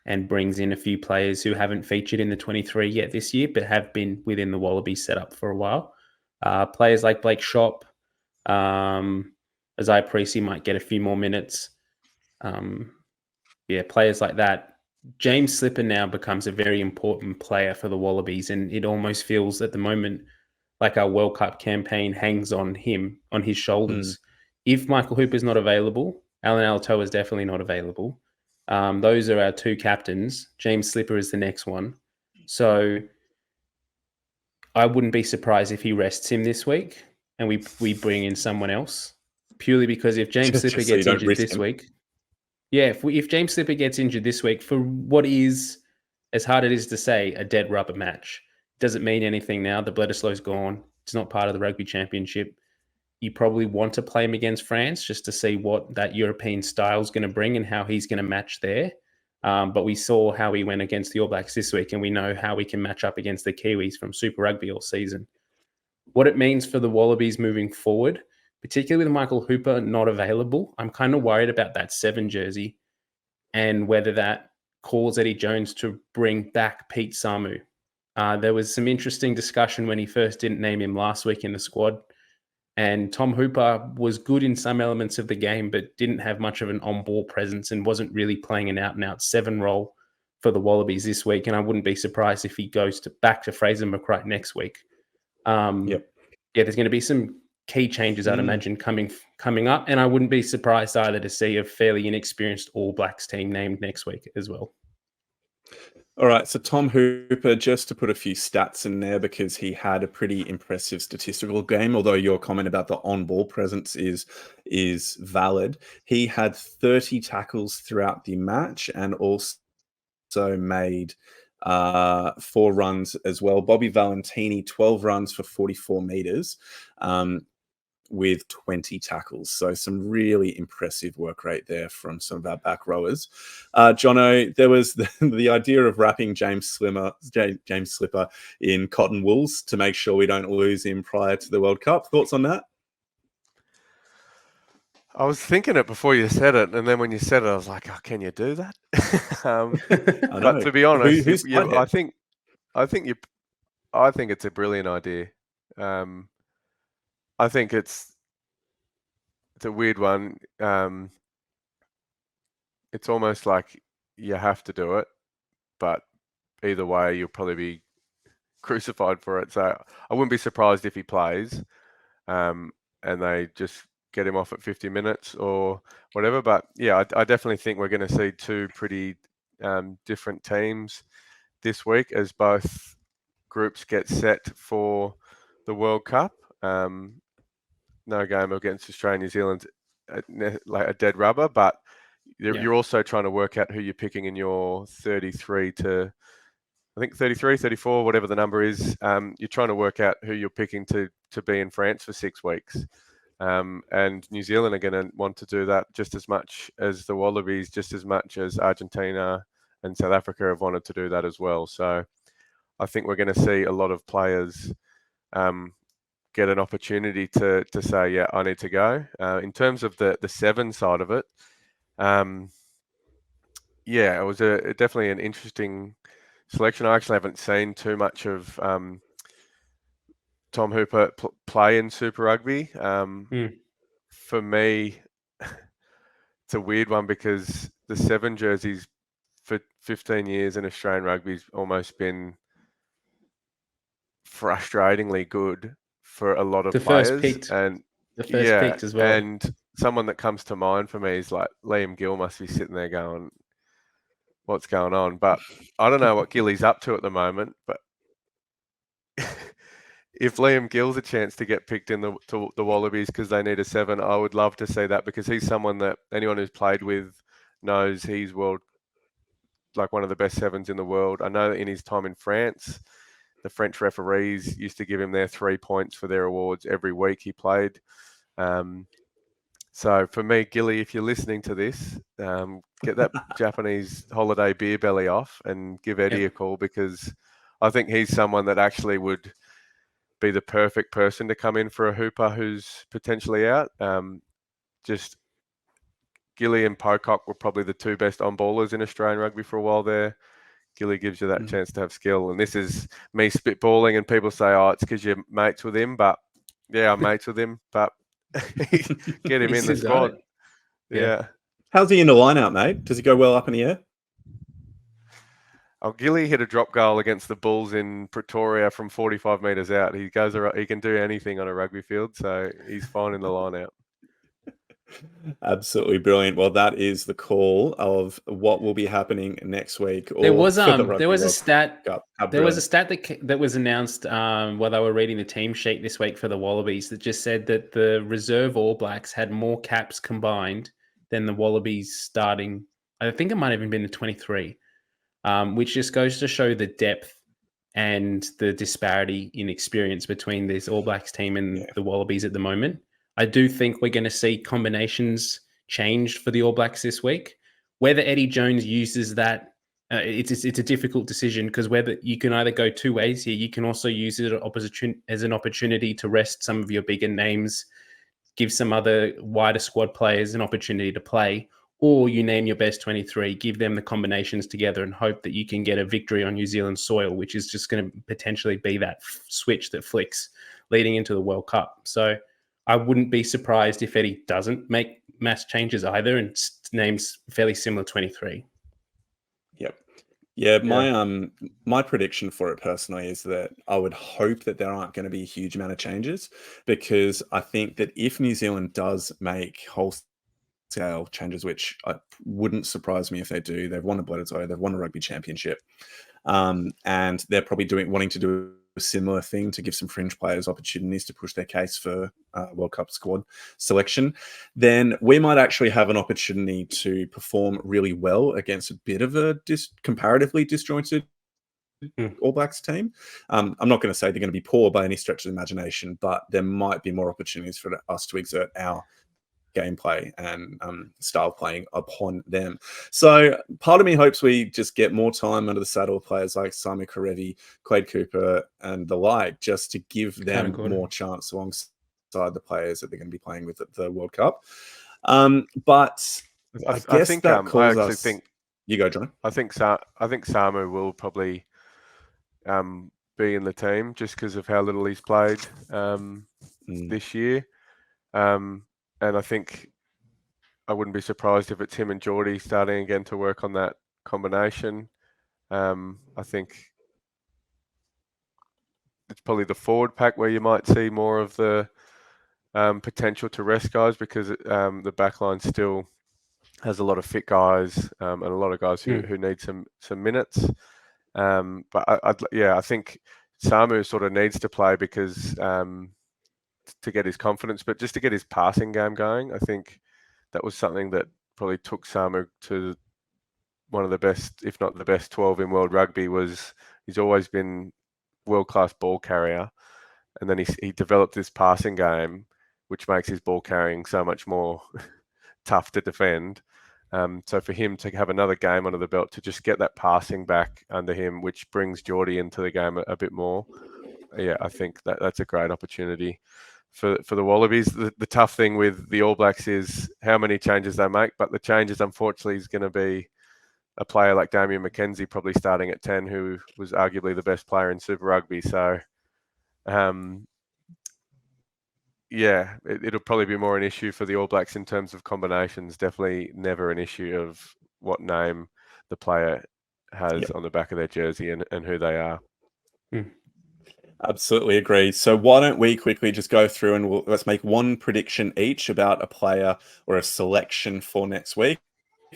and brings in a few players who haven't featured in the 23 yet this year, but have been within the Wallabies setup for a while. Players like Blake Shop, Isaiah Parisi might get a few more minutes. Players like that. James Slipper now becomes a very important player for the Wallabies, and it almost feels at the moment like our World Cup campaign hangs on him, on his shoulders. If Michael Hooper's not available, Alan Alatoa is definitely not available. Those are our two captains. James Slipper is the next one. So I wouldn't be surprised if he rests him this week and we bring in someone else, purely because if James Slipper Just so you gets don't injured risk this him. week, if James Slipper gets injured this week for what is, as hard it is to say, a dead rubber match, doesn't mean anything now. The Bledisloe's gone. It's not part of the Rugby Championship. You probably want to play him against France just to see what that European style is going to bring and how he's going to match there. But we saw how he went against the All Blacks this week, and we know how we can match up against the Kiwis from Super Rugby all season. What it means for the Wallabies moving forward, particularly with Michael Hooper not available, I'm kind of worried about that 7 jersey and whether that calls Eddie Jones to bring back Pete Samu. There was some interesting discussion when he first didn't name him last week in the squad. And Tom Hooper was good in some elements of the game, but didn't have much of an on-ball presence and wasn't really playing an out-and-out 7 role for the Wallabies this week. And I wouldn't be surprised if he goes back to Fraser McReight next week. Yeah, there's going to be some key changes, I'd imagine, coming up. And I wouldn't be surprised either to see a fairly inexperienced All Blacks team named next week as well. All right, so Tom Hooper, just to put a few stats in there because he had a pretty impressive statistical game, although your comment about the on-ball presence is valid. He had 30 tackles throughout the match and also made 4 runs as well. Bobby Valentini, 12 runs for 44 meters. With 20 tackles. So some really impressive work rate there from some of our back rowers. Jono, there was the idea of wrapping James Slipper in cotton wools to make sure we don't lose him prior to the World Cup. Thoughts on that? I was thinking it before you said it, and then when you said it, I was like, "Oh, can you do that?" But to be honest, I think it's a brilliant idea. I think it's a weird one. It's almost like you have to do it, but either way, you'll probably be crucified for it. So I wouldn't be surprised if he plays, and they just get him off at 50 minutes or whatever. But yeah, I definitely think we're going to see 2 pretty different teams this week as both groups get set for the World Cup. No game against Australia and New Zealand like a dead rubber, but you're also trying to work out who you're picking in your 33 to, I think 33, 34, whatever the number is. You're trying to work out who you're picking to be in France for 6 weeks. And New Zealand are going to want to do that just as much as the Wallabies, just as much as Argentina and South Africa have wanted to do that as well. So I think we're going to see a lot of players get an opportunity to say, yeah, I need to go. In terms of the 7 side of it, it was definitely an interesting selection. I actually haven't seen too much of Tom Hooper play in Super Rugby. For me, it's a weird one because the 7 jerseys for 15 years in Australian rugby's almost been frustratingly good for a lot of players. Picked as well. And someone that comes to mind for me is like Liam Gill must be sitting there going, what's going on? But I don't know what Gilly's up to at the moment, but if Liam Gill's a chance to get picked in the Wallabies because they need a 7, I would love to see that because he's someone that anyone who's played with knows he's one of the best 7s in the world. I know that in his time in France, the French referees used to give him their 3 points for their awards every week he played. So for me, Gilly, if you're listening to this, get that Japanese holiday beer belly off and give Eddie a call because I think he's someone that actually would be the perfect person to come in for a Hooper who's potentially out. Just Gilly and Pocock were probably the 2 best on-ballers in Australian rugby for a while there. Gilly gives you that chance to have skill. And this is me spitballing and people say, oh, it's because you're mates with him. But yeah, I'm mates with him. But get him in the squad. Yeah. How's he in the line-out, mate? Does he go well up in the air? Oh, Gilly hit a drop goal against the Bulls in Pretoria from 45 metres out. He can do anything on a rugby field, so he's fine in the line-out. Absolutely brilliant. Well, that is the call of what will be happening next week There or was for the there Rugby was a World stat Cup. How there was a brilliant. stat that was announced while they were reading the team sheet this week for the Wallabies that just said that the reserve All Blacks had more caps combined than the Wallabies starting. I think it might have even been the 23, which just goes to show the depth and the disparity in experience between this All Blacks team and Yeah. the Wallabies at the moment. I do think we're going to see combinations changed for the All Blacks this week. Whether Eddie Jones uses that, it's a difficult decision because whether you can either go two ways here. You can also use it as an opportunity to rest some of your bigger names, give some other wider squad players an opportunity to play, or you name your best 23, give them the combinations together and hope that you can get a victory on New Zealand soil, which is just going to potentially be that switch that flicks leading into the World Cup. So I wouldn't be surprised if Eddie doesn't make mass changes either and names fairly similar 23. Yep. Yeah, Yeah. my prediction for it personally is that I would hope that there aren't going to be a huge amount of changes, because I think that if New Zealand does make wholesale changes, which wouldn't surprise me if they do, they've won a Bledisloe, they've won a rugby championship, and they're probably wanting to do a similar thing to give some fringe players opportunities to push their case for World Cup squad selection, then we might actually have an opportunity to perform really well against a bit of a comparatively disjointed All Blacks team. I'm not going to say they're going to be poor by any stretch of the imagination, but there might be more opportunities for us to exert our gameplay and style playing upon them. So part of me hopes we just get more time under the saddle of players like Simon Karevi, Quade Cooper, and the like, just to give them more chance alongside the players that they're going to be playing with at the World Cup. But I guess think that calls I actually us. think You go, John. I think Samu will probably be in the team just because of how little he's played this year. And I think I wouldn't be surprised if it's him and Geordie starting again to work on that combination. I think it's probably the forward pack where you might see more of the potential to rest guys, because the backline still has a lot of fit guys and a lot of guys who need some minutes. But I think Samu sort of needs to play because to get his confidence, but just to get his passing game going. I think that was something that probably took Samu to one of the best, if not the best 12 in world rugby. Was he's always been world-class ball carrier, and then he developed this passing game, which makes his ball carrying so much more tough to defend. So for him to have another game under the belt, to just get that passing back under him, which brings Geordie into the game a bit more, yeah, I think that's a great opportunity for the Wallabies. The tough thing with the All Blacks is how many changes they make, but the changes, unfortunately, is going to be a player like Damian McKenzie probably starting at 10, who was arguably the best player in Super Rugby. So, yeah, it'll probably be more an issue for the All Blacks in terms of combinations. Definitely never an issue of what name the player has on the back of their jersey and who they are. Absolutely agree. So why don't we quickly just go through and let's make one prediction each about a player or a selection for next week.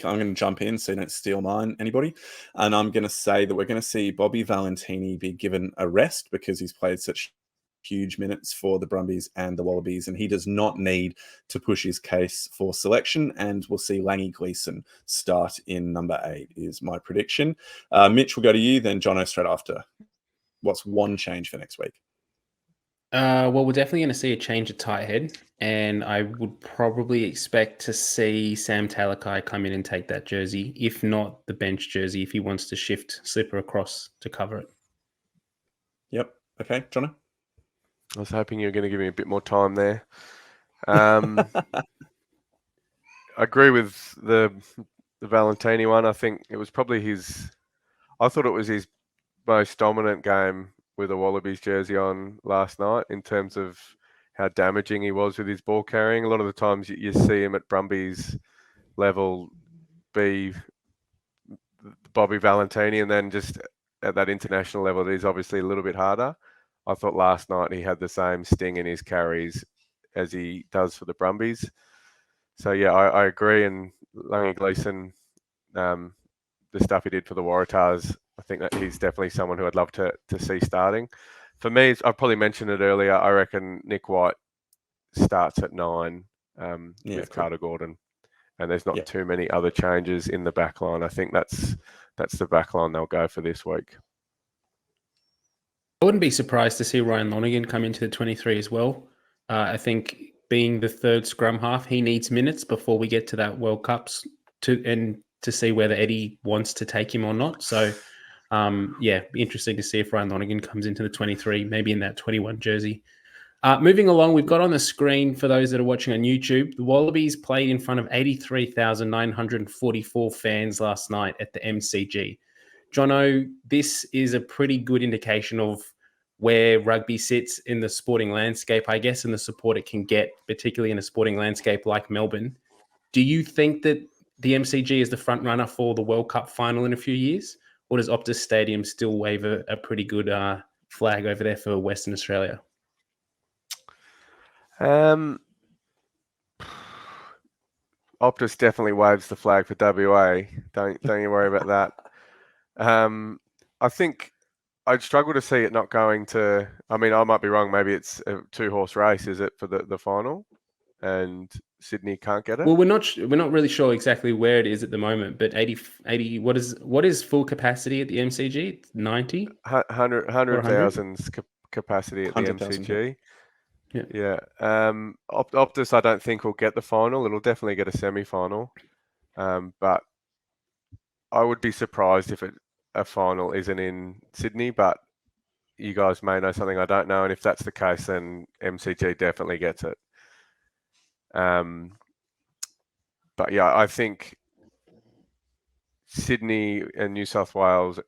I'm going to jump in so you don't steal mine, anybody. And I'm going to say that we're going to see Bobby Valentini be given a rest because he's played such huge minutes for the Brumbies and the Wallabies, and he does not need to push his case for selection. And we'll see Langy Gleeson start in number 8 is my prediction. Mitch, we'll go to you, then Jono straight after. What's one change for next week? Well, we're definitely going to see a change at tight head, and I would probably expect to see Sam Talakai come in and take that jersey, if not the bench jersey, if he wants to shift Slipper across to cover it. Yep. Okay, Jono? I was hoping you were going to give me a bit more time there. I agree with the Valentini one. I think it was probably I thought it was his most dominant game with a Wallabies jersey on last night in terms of how damaging he was with his ball carrying. A lot of the times you see him at Brumbies level be Bobby Valentini, and then just at that international level, it is obviously a little bit harder. I thought last night he had the same sting in his carries as he does for the Brumbies. So yeah, I agree. And Lange Gleeson, the stuff he did for the Waratahs, I think that he's definitely someone who I'd love to see starting. For me, I probably mentioned it earlier. I reckon Nick White starts at 9 with Carter Gordon, and there's not too many other changes in the back line. I think that's the back line they'll go for this week. I wouldn't be surprised to see Ryan Lonergan come into the 23 as well. I think being the third scrum half, he needs minutes before we get to that World Cups to see whether Eddie wants to take him or not. So, interesting to see if Ryan Lonergan comes into the 23, maybe in that 21 jersey. Moving along, we've got on the screen, for those that are watching on YouTube, the Wallabies played in front of 83,944 fans last night at the MCG. Jono, this is a pretty good indication of where rugby sits in the sporting landscape, I guess, and the support it can get, particularly in a sporting landscape like Melbourne. Do you think that the MCG is the front runner for the World Cup final in a few years? Or does Optus Stadium still wave a pretty good flag over there for Western Australia? Optus definitely waves the flag for WA. Don't you worry about that. I think I'd struggle to see it not going to. I mean, I might be wrong. Maybe it's a 2-horse race. Is it for the final? And Sydney can't get it. Well, we're not really sure exactly where it is at the moment. But 80. What is full capacity at the MCG? 90. 100,000 capacity at the MCG. Yeah. Optus, I don't think will get the final. It'll definitely get a semi-final. But I would be surprised if a final isn't in Sydney. But you guys may know something I don't know, and if that's the case, then MCG definitely gets it. But yeah, I think Sydney and New South Wales,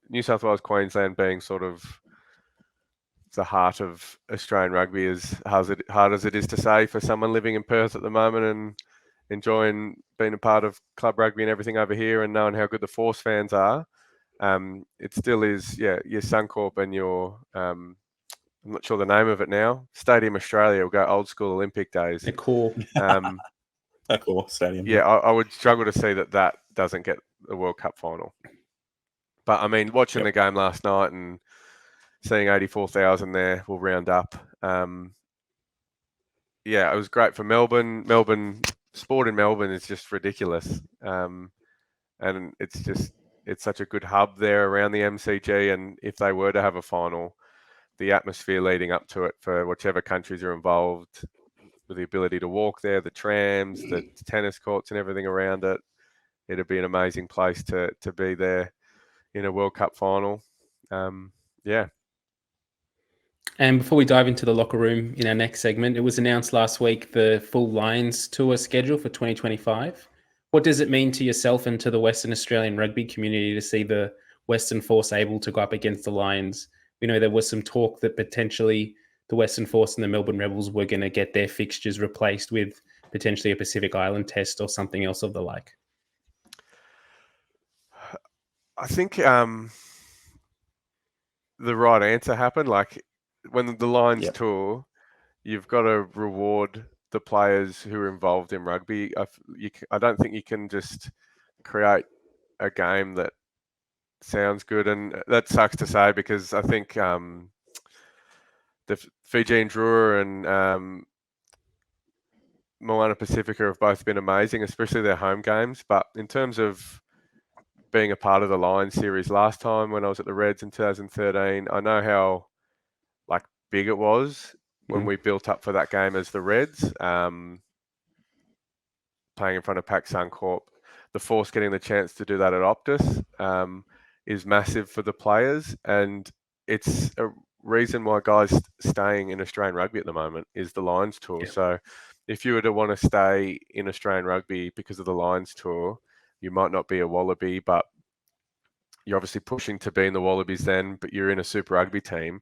Queensland being sort of the heart of Australian rugby, as hard as it is to say for someone living in Perth at the moment and enjoying being a part of club rugby and everything over here and knowing how good the Force fans are. It still is, your Suncorp and your, I'm not sure the name of it now, Stadium Australia will go old school Olympic days. A core. A core stadium. Yeah, I would struggle to see that doesn't get the World Cup final. But I mean, watching the game last night and seeing 84,000 there, we'll round up. It was great for Melbourne. Sport in Melbourne is just ridiculous. And it's such a good hub there around the MCG. And if they were to have a final, the atmosphere leading up to it for whichever countries are involved, with the ability to walk there, the trams, the tennis courts and everything around it, it'd be an amazing place to be there in a World Cup final. And before we dive into the locker room in our next segment, it was announced last week the full Lions tour schedule for 2025. What does it mean to yourself and to the Western Australian rugby community to see the Western Force able to go up against the Lions? We know there was some talk that potentially the Western Force and the Melbourne Rebels were going to get their fixtures replaced with potentially a Pacific Island test or something else of the like. I think the right answer happened. Like when the Lions tour, you've got to reward the players who are involved in rugby. I don't think you can just create a game that sounds good, and that sucks to say because I think the Fijian Drua and Moana Pacifica have both been amazing, especially their home games. But in terms of being a part of the Lions series last time when I was at the Reds in 2013, I know how big it was when we built up for that game as the Reds, playing in front of Pac Suncorp. The Force getting the chance to do that at Optus is massive for the players, and it's a reason why guys staying in Australian rugby at the moment is the Lions tour. So if you were to want to stay in Australian rugby because of the Lions tour, you might not be a Wallaby, but you're obviously pushing to be in the Wallabies then, but you're in a Super Rugby team.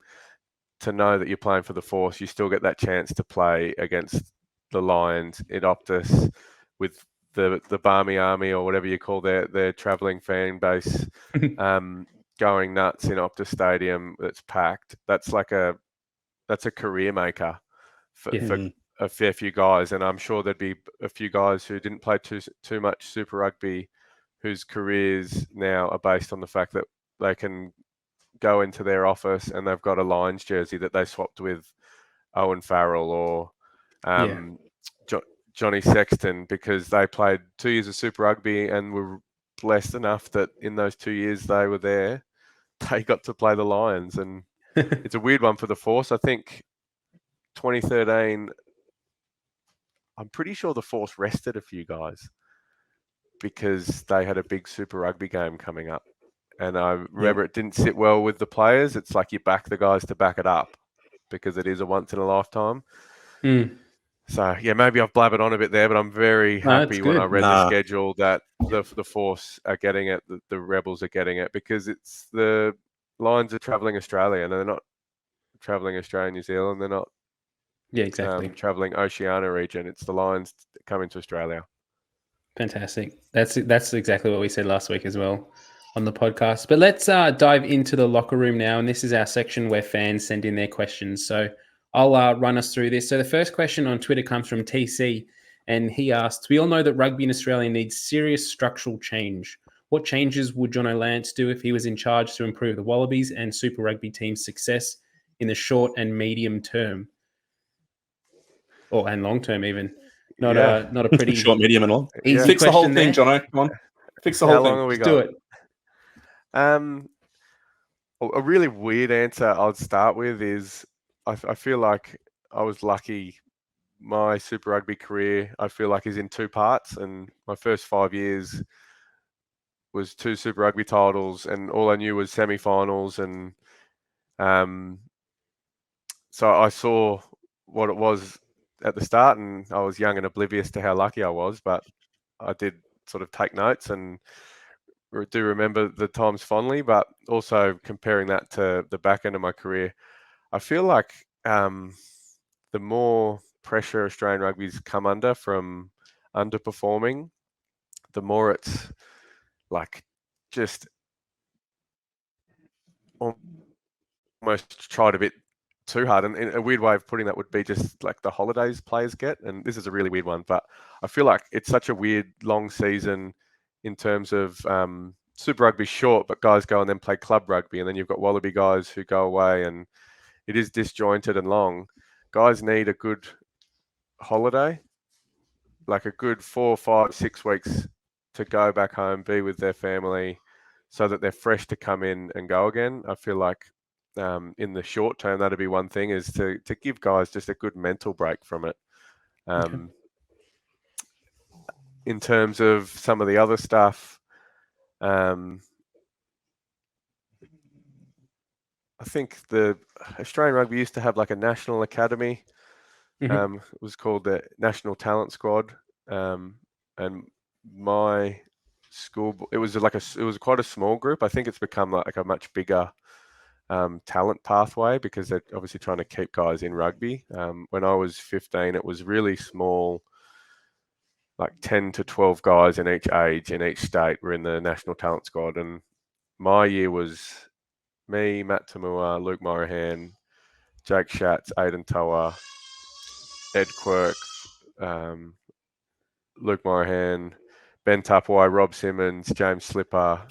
To know that you're playing for the Force, you still get that chance to play against the Lions in Optus with the Barmy Army or whatever you call their travelling fan base going nuts in Optus Stadium that's packed. That's a career maker for a fair few guys, and I'm sure there'd be a few guys who didn't play too much Super Rugby, whose careers now are based on the fact that they can go into their office and they've got a Lions jersey that they swapped with Owen Farrell or Johnny Sexton, because they played 2 years of Super Rugby and were blessed enough that in those 2 years they were there, they got to play the Lions. And it's a weird one for the Force. I think 2013, I'm pretty sure the Force rested a few guys because they had a big Super Rugby game coming up. And I remember it didn't sit well with the players. It's like you back the guys to back it up because it is a once in a lifetime. So, yeah, maybe I've blabbered on a bit there, but I'm very happy when I read the schedule that the Force are getting it, the Rebels are getting it, because it's the Lions are travelling Australia, and they're not travelling Australia, New Zealand. They're not travelling Oceania region. It's the Lions coming to Australia. Fantastic. That's exactly what we said last week as well on the podcast. But let's dive into the locker room now, and this is our section where fans send in their questions. So I'll run us through this. So the first question on Twitter comes from TC, and he asks, we all know that rugby in Australia needs serious structural change. What changes would Jono Lance do if he was in charge to improve the Wallabies and Super Rugby team's success in the short and medium term? And long term even. Not a pretty short, medium, and long. Easy Fix the whole thing, there. Jono. Come on. Fix the whole thing. How long have we got? Do it. A really weird answer I'd start with is I feel like I was lucky. My Super Rugby career, I feel like, is in two parts, and my first 5 years was 2 Super Rugby titles, and all I knew was semi-finals, and so I saw what it was at the start, and I was young and oblivious to how lucky I was, but I did sort of take notes and do remember the times fondly. But also comparing that to the back end of my career, I feel like the more pressure Australian rugby's come under from underperforming, the more it's like just almost tried a bit too hard. And a weird way of putting that would be just like the holidays players get. And this is a really weird one, but I feel like it's such a weird long season in terms of Super Rugby short, but guys go and then play club rugby. And then you've got Wallaby guys who go away, and it is disjointed and long. Guys need a good holiday, like a good 4, 5, 6 weeks to go back home, be with their family, so that they're fresh to come in and go again. I feel like in the short term, that'd be one thing, is to give guys just a good mental break from it. In terms of some of the other stuff, I think the Australian rugby used to have like a national academy. It was called the National Talent Squad, and my school, it was quite a small group. I think it's become like a much bigger talent pathway, because they're obviously trying to keep guys in rugby. When I was 15, it was really small, like 10 to 12 guys in each age in each state were in the National Talent Squad. And my year was me, Matt Tamua, Luke Morahan, Jake Schatz, Aidan Toa, Ed Quirk, Luke Morahan, Ben Tapwai, Rob Simmons, James Slipper,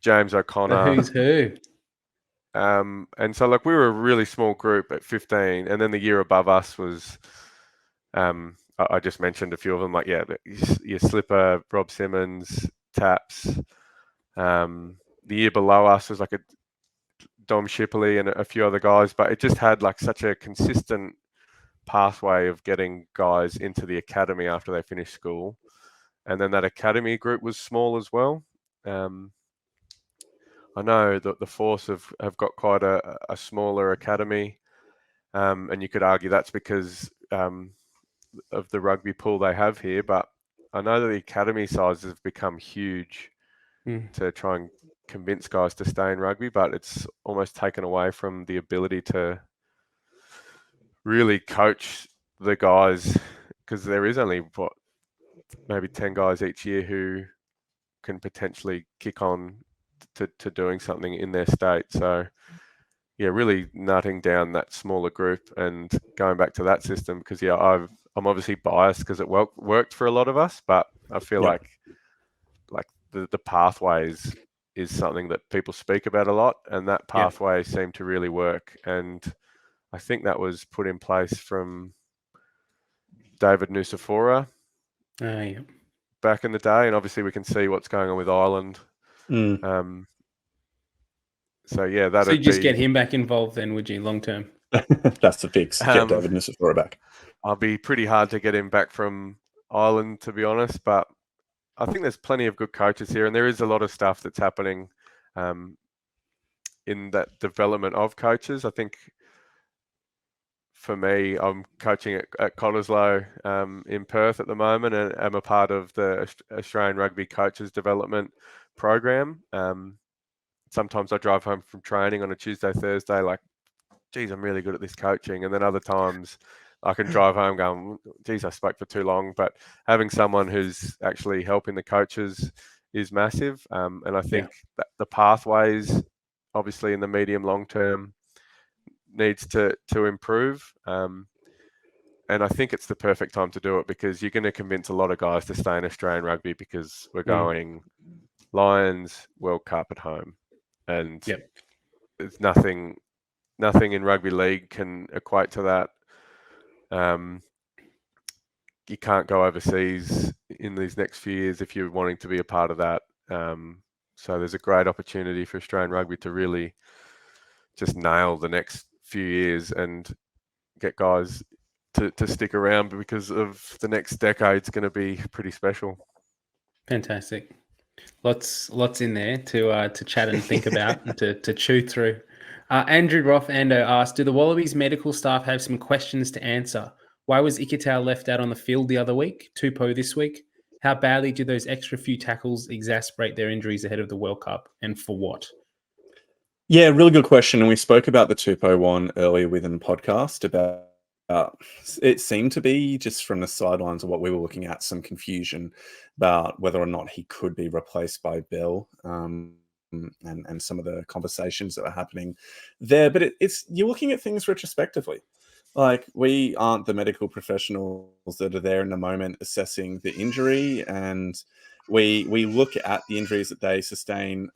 James O'Connor. Who's who? And so, like, we were a really small group at 15, and then the year above us was, I just mentioned a few of them, like, your Slipper, Rob Simmons, Taps. The year below us was like a Dom Shipley and a few other guys, but it just had like such a consistent pathway of getting guys into the academy after they finished school. And then that academy group was small as well. I know that the Force have got quite a smaller academy, and you could argue that's because of the rugby pool they have here. But I know that the academy sizes have become huge to try and convince guys to stay in rugby, but it's almost taken away from the ability to really coach the guys, because there is only maybe 10 guys each year who can potentially kick on to doing something in their state. So really nutting down that smaller group and going back to that system because I'm obviously biased because it worked for a lot of us, but I feel like the pathways is something that people speak about a lot, and that pathway seemed to really work. And I think that was put in place from David Nusafora back in the day, and obviously we can see what's going on with Ireland. So yeah, so you just get him back involved then, would you, long term? That's the fix. Get David Nusafora back. I'll be pretty hard to get him back from Ireland, to be honest, but I think there's plenty of good coaches here, and there is a lot of stuff that's happening in that development of coaches. I think for me, I'm coaching at Bledisloe in Perth at the moment, and I'm a part of the Australian Rugby Coaches Development Program. Sometimes I drive home from training on a Tuesday, Thursday, like, geez, I'm really good at this coaching. And then other times I can drive home going, geez, I spoke for too long. But having someone who's actually helping the coaches is massive. And I think that the pathways, obviously in the medium long term, needs to improve. And I think it's the perfect time to do it because you're going to convince a lot of guys to stay in Australian rugby because we're going Lions World Cup at home. And there's nothing in rugby league can equate to that. You can't go overseas in these next few years if you're wanting to be a part of that. So there's a great opportunity for Australian rugby to really just nail the next few years and get guys to stick around because of the next decade's going to be pretty special. Fantastic. Lots in there to chat and think about and to chew through. Andrew Roth Ando asked, do the Wallabies medical staff have some questions to answer? Why was Ikitau left out on the field the other week? Tupou this week? How badly do those extra few tackles exacerbate their injuries ahead of the World Cup, and for what? Yeah, really good question. And we spoke about the Tupou one earlier within the podcast about it seemed to be just from the sidelines of what we were looking at, some confusion about whether or not he could be replaced by Bell. And some of the conversations that are happening there. But it's you're looking at things retrospectively. Like, we aren't the medical professionals that are there in the moment assessing the injury, and we look at the injuries that they sustain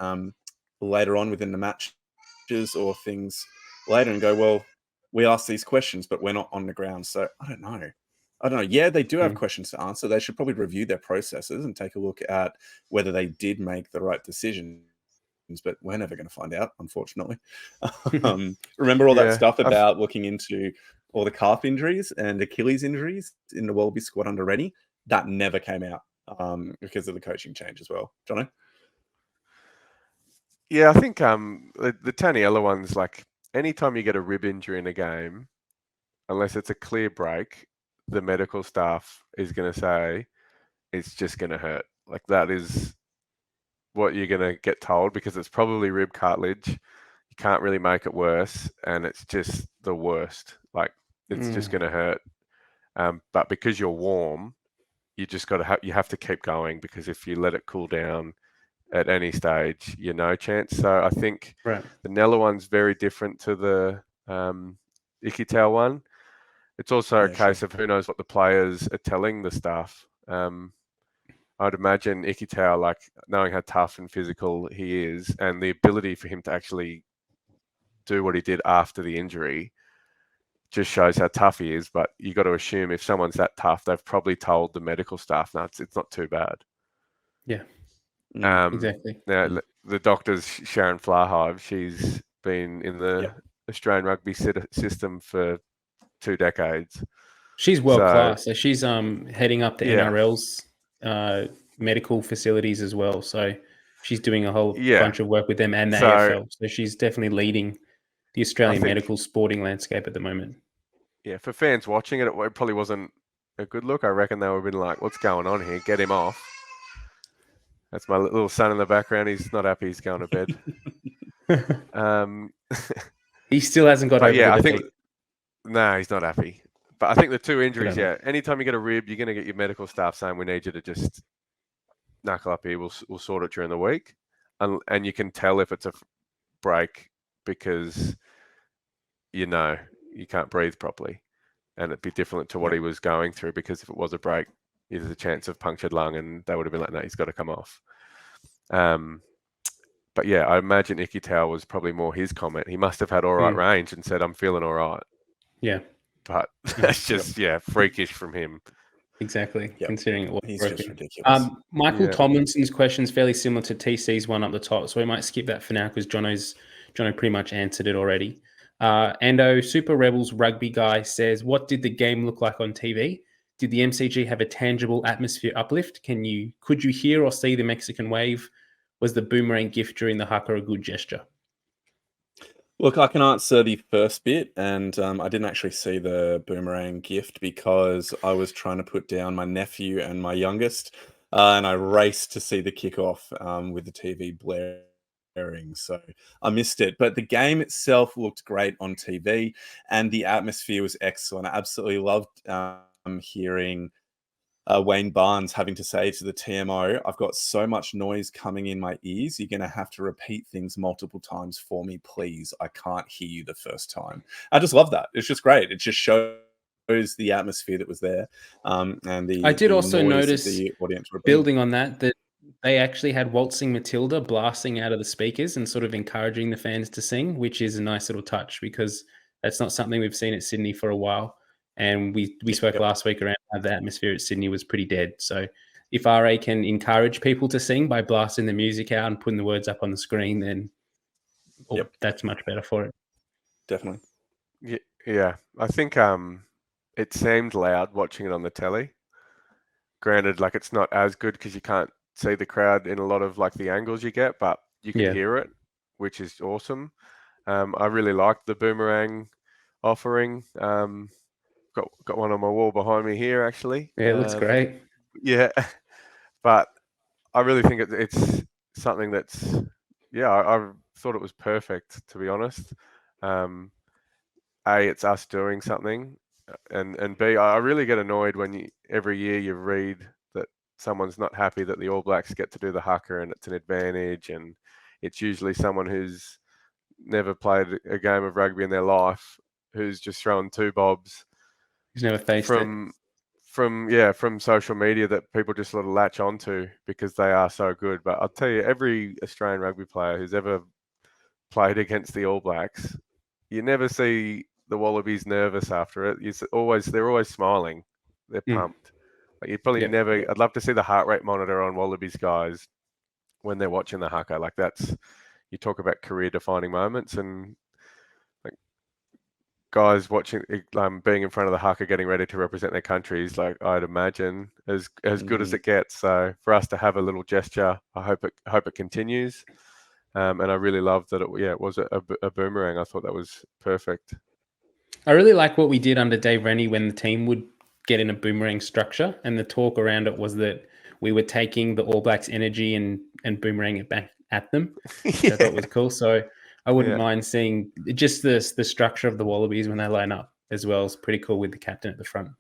later on within the matches or things later and go, well, we ask these questions, but we're not on the ground. So I don't know. Yeah, they do have questions to answer. They should probably review their processes and take a look at whether they did make the right decision. But we're never going to find out, unfortunately. Remember all that stuff about looking into all the calf injuries and Achilles injuries in the Wallaby squad under Rennie? That never came out because of the coaching change as well. Jono? Yeah, I think the Taniela one's like, anytime you get a rib injury in a game, unless it's a clear break, the medical staff is going to say it's just going to hurt. Like, that is what you're going to get told because it's probably rib cartilage. You can't really make it worse, and it's just the worst. Like, it's just going to hurt. But because you're warm, you just got to you have to keep going, because if you let it cool down at any stage, you're no chance. So I think the Nella one's very different to the Ikitau one. It's also a case of who knows what the players are telling the staff. I'd imagine Ikitau, like, knowing how tough and physical he is and the ability for him to actually do what he did after the injury just shows how tough he is. But you got to assume if someone's that tough, they've probably told the medical staff, no, it's not too bad. Yeah. Exactly. Now, the doctor's Sharon Flahive. She's been in the Australian rugby system for 2 decades. She's world class. So she's heading up the NRL's medical facilities as well. So she's doing a whole bunch of work with them and the AFL. So she's definitely leading the Australian medical sporting landscape at the moment. Yeah, for fans watching it, it probably wasn't a good look. I reckon they would have been like, what's going on here? Get him off. That's my little son in the background. He's not happy. He's going to bed. He still hasn't got over the defeat. No, he's not happy. But I think the 2 injuries, anytime you get a rib, you're going to get your medical staff saying, we need you to just knuckle up here. We'll sort it during the week. And you can tell if it's a break because you can't breathe properly, and it'd be different to what he was going through, because if it was a break, there's a chance of punctured lung, and they would have been like, no, he's got to come off. But yeah, I imagine Icky Tau was probably more his comment. He must have had all right range and said, I'm feeling all right. Yeah. But that's just, freakish from him. Exactly, considering it was He's broken. just ridiculous. Michael Tomlinson's question is fairly similar to TC's one up the top, so we might skip that for now because Jono pretty much answered it already. Ando, Super Rebels rugby guy, says, what did the game look like on TV? Did the MCG have a tangible atmosphere uplift? Could you hear or see the Mexican wave? Was the boomerang gift during the haka a good gesture? Look, I can answer the first bit, and I didn't actually see the boomerang gift because I was trying to put down my nephew and my youngest, and I raced to see the kickoff with the TV blaring, so I missed it. But the game itself looked great on TV, and the atmosphere was excellent. I absolutely loved hearing Wayne Barnes having to say to the TMO, I've got so much noise coming in my ears, you're going to have to repeat things multiple times for me, please. I can't hear you the first time. I just love that. It's just great. It just shows the atmosphere that was there. And I did also noise notice, the audience building on that they actually had Waltzing Matilda blasting out of the speakers and sort of encouraging the fans to sing, which is a nice little touch because that's not something we've seen at Sydney for a while. And we spoke last week around how the atmosphere at Sydney was pretty dead. So if RA can encourage people to sing by blasting the music out and putting the words up on the screen, then that's much better for it. Definitely. Yeah. I think it seemed loud watching it on the telly. Granted, like it's not as good because you can't see the crowd in a lot of like the angles you get, but you can hear it, which is awesome. I really liked the boomerang offering. Got one on my wall behind me here, actually. Yeah, it looks great. Yeah, but I really think it's something that's, I thought it was perfect, to be honest. A, it's us doing something, and B, I really get annoyed when every year you read that someone's not happy that the All Blacks get to do the haka and it's an advantage, and it's usually someone who's never played a game of rugby in their life, who's just throwing two bobs. Who's never faced it. From social media that people just sort of latch onto because they are so good. But I'll tell you, every Australian rugby player who's ever played against the All Blacks, you never see the Wallabies nervous after it. They're always smiling. They're pumped. Like you'd probably never. I'd love to see the heart rate monitor on Wallabies guys when they're watching the haka. Like you talk about career defining moments, and like guys watching, being in front of the haka, getting ready to represent their countries, like I'd imagine as good as it gets. So for us to have a little gesture, I hope it continues. And I really loved that it was a boomerang. I thought that was perfect. I really like what we did under Dave Rennie when the team would get in a boomerang structure, and the talk around it was that we were taking the All Blacks energy and boomerang it back at them, which I thought was cool. So I wouldn't mind seeing just the structure of the Wallabies when they line up as well. It's pretty cool with the captain at the front.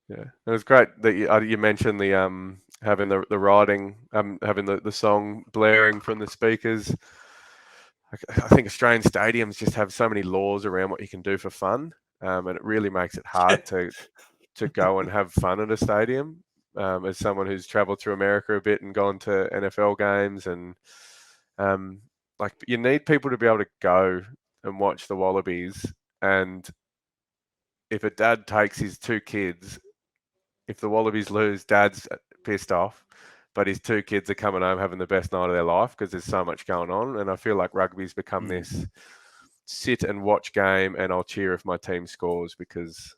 Yeah, it was great that you mentioned the having the writing, having the song blaring from the speakers. I think Australian stadiums just have so many laws around what you can do for fun, and it really makes it hard to go and have fun at a stadium. As someone who's travelled through America a bit and gone to NFL games, and like you need people to be able to go and watch the Wallabies. And if a dad takes his two kids, if the Wallabies lose, dad's pissed off, but his two kids are coming home having the best night of their life because there's so much going on. And I feel like rugby's become this sit and watch game, and I'll cheer if my team scores because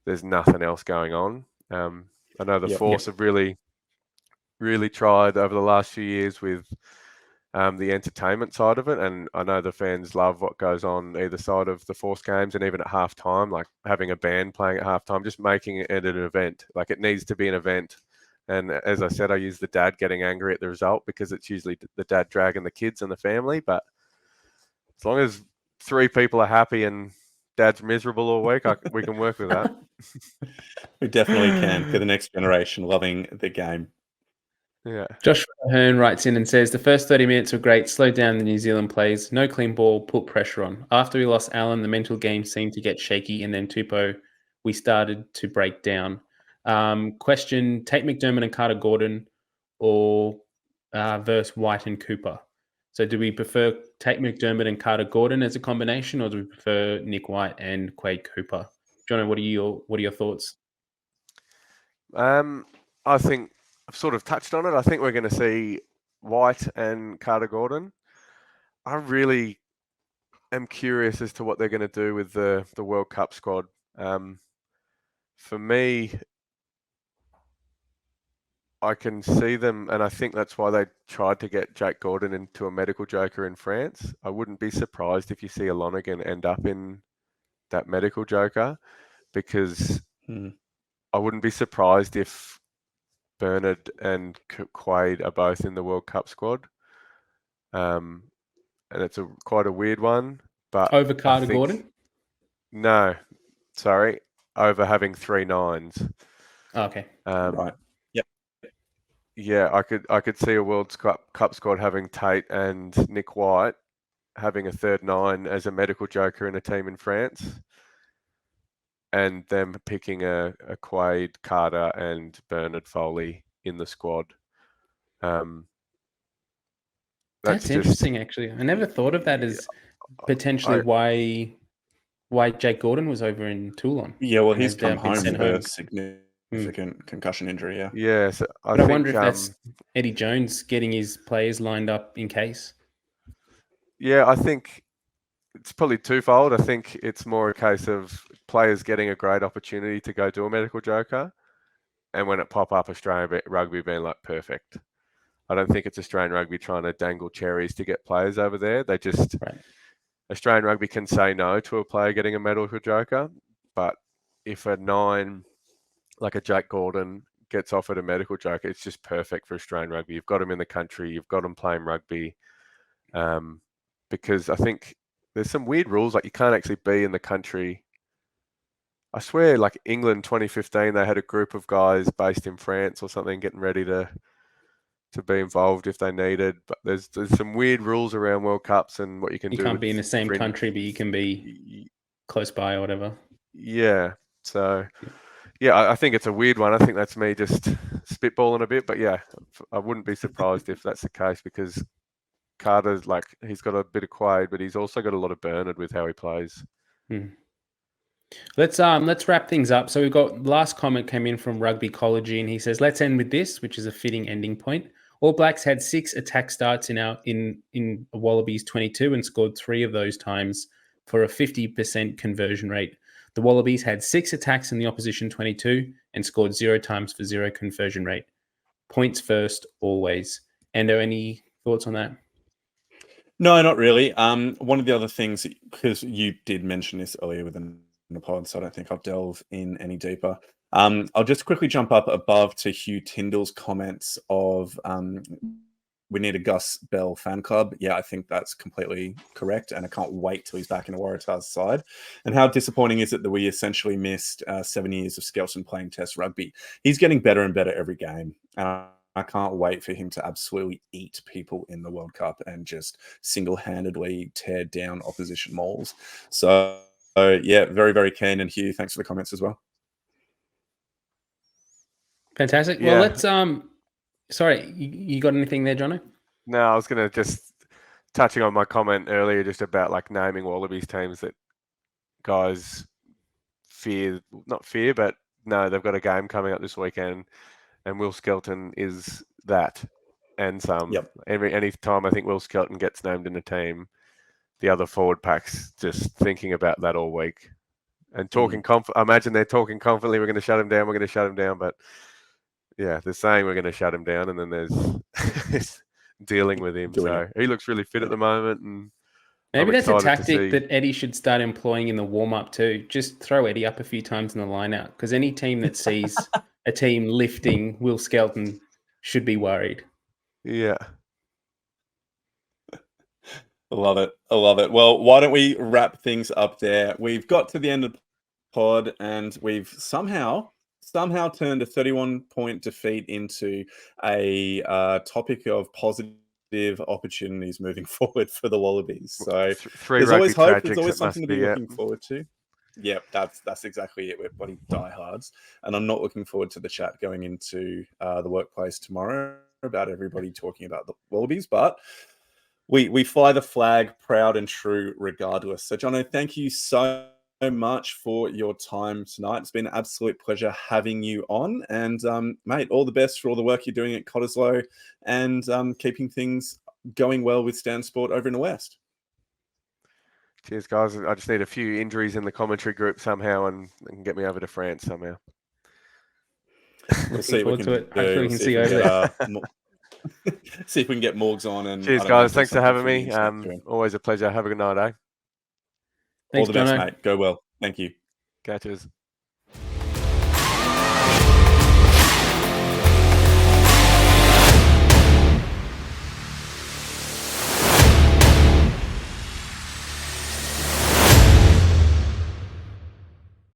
there's nothing else going on. I know the Force have really, really tried over the last few years with the entertainment side of it, and I know the fans love what goes on either side of the Force games, and even at halftime, like having a band playing at halftime, just making it an event. Like it needs to be an event. And as I said, I use the dad getting angry at the result because it's usually the dad dragging the kids and the family. But as long as 3 people are happy and dad's miserable all week, we can work with that. We definitely can for the next generation loving the game. Yeah. Josh Hearn writes in and says, the first 30 minutes were great, slowed down the New Zealand plays, no clean ball, put pressure on. After we lost Allen, the mental game seemed to get shaky, and then Tupou, we started to break down. Question, Tate McDermott and Carter Gordon or versus White and Cooper? So do we prefer Tate McDermott and Carter Gordon as a combination, or do we prefer Nick White and Quade Cooper? Jono, what are your thoughts? I think I've sort of touched on it. I think we're going to see White and Carter Gordon. I really am curious as to what they're going to do with the World Cup squad. For me, I can see them, and I think that's why they tried to get Jake Gordon into a medical joker in France. I wouldn't be surprised if you see a Lonergan end up in that medical joker, because I wouldn't be surprised if Bernard and Quaid are both in the World Cup squad. And it's quite a weird one. But over Carter Gordon? No, sorry, over having 3 9s. Okay. Right. Yep. Yeah, I could see a World Cup squad having Tate and Nick White having a third 9 as a medical joker in a team in France, and them picking a Quaid, Carter, and Bernard Foley in the squad. That's interesting, actually. I never thought of that as potentially why Jake Gordon was over in Toulon. Yeah, well, he's come home with a significant concussion injury. Yeah. Yeah, so I wonder if that's Eddie Jones getting his players lined up in case. Yeah, I think it's probably twofold. I think it's more a case of players getting a great opportunity to go do a medical joker, and when it pop up, Australian rugby being like perfect. I don't think it's Australian rugby trying to dangle cherries to get players over there. They just Australian rugby can say no to a player getting a medical joker, but if a 9 like a Jake Gordon gets offered a medical joker, it's just perfect for Australian rugby. You've got him in the country, you've got him playing rugby, because I think there's some weird rules, like you can't actually be in the country. I swear, like England 2015, they had a group of guys based in France or something getting ready to be involved if they needed. But there's some weird rules around World Cups and what you can do. You can't be in the same country, but you can be close by or whatever. Yeah. So, yeah, I think it's a weird one. I think that's me just spitballing a bit. But yeah, I wouldn't be surprised if that's the case, because Carter's like, he's got a bit of Quaid, but he's also got a lot of Bernard with how he plays. Let's wrap things up. So we've got last comment came in from Rugbycology, and he says, let's end with this, which is a fitting ending point. All Blacks had 6 attack starts in Wallabies 22 and scored 3 of those times for a 50% conversion rate. The Wallabies had 6 attacks in the opposition 22 and scored 0 times for 0 conversion rate. Points first, always. Ando, any thoughts on that? No, not really. One of the other things, because you did mention this earlier within the pod, so I don't think I'll delve in any deeper. I'll just quickly jump up above to Hugh Tyndall's comments of we need a Gus Bell fan club. Yeah, I think that's completely correct, and I can't wait till he's back in the Waratahs side. And how disappointing is it that we essentially missed 7 years of Skelton playing Test rugby? He's getting better and better every game. I can't wait for him to absolutely eat people in the World Cup and just single-handedly tear down opposition mauls. So yeah, very, very keen. And Hugh, thanks for the comments as well. Fantastic. Yeah. Well, let's sorry, you got anything there, Jono? No, I was going to just touching on my comment earlier just about like naming Wallabies teams that guys not fear, but no, they've got a game coming up this weekend, and Will Skelton is that and some. Yep. Any time I think Will Skelton gets named in a team, the other forward pack's just thinking about that all week and talking I imagine they're talking confidently, we're going to shut him down, but yeah, they're saying we're going to shut him down, and then there's dealing with him. He looks really fit at the moment, and maybe that's a tactic that Eddie should start employing in the warm-up too. Just throw Eddie up a few times in the line-out, because any team that sees a team lifting Will Skelton should be worried. Yeah. I love it. Well, why don't we wrap things up there? We've got to the end of the pod, and we've somehow somehow turned a 31-point defeat into a topic of positive opportunities moving forward for the Wallabies. So Three there's rugby always hope. There's tragics, always it something to must be be, looking forward to. Yep, that's exactly it. We're bloody diehards, and I'm not looking forward to the chat going into the workplace tomorrow about everybody talking about the Wallabies, but we fly the flag proud and true regardless. So, Jono, thank you so much for your time tonight. It's been an absolute pleasure having you on, and mate, all the best for all the work you're doing at Bledisloe and keeping things going well with Stan Sport over in the West. Cheers, guys. I just need a few injuries in the commentary group somehow, and get me over to France somehow. We'll see what we can do. Hopefully we We'll can see see if we you over get see if we can get Morgs on. And Cheers, I don't know, guys. do Thanks for something having for the me. inspector. Always a pleasure. Have a good night, eh? Thanks, All the best, Jono. mate. Go well. Thank you. Catches.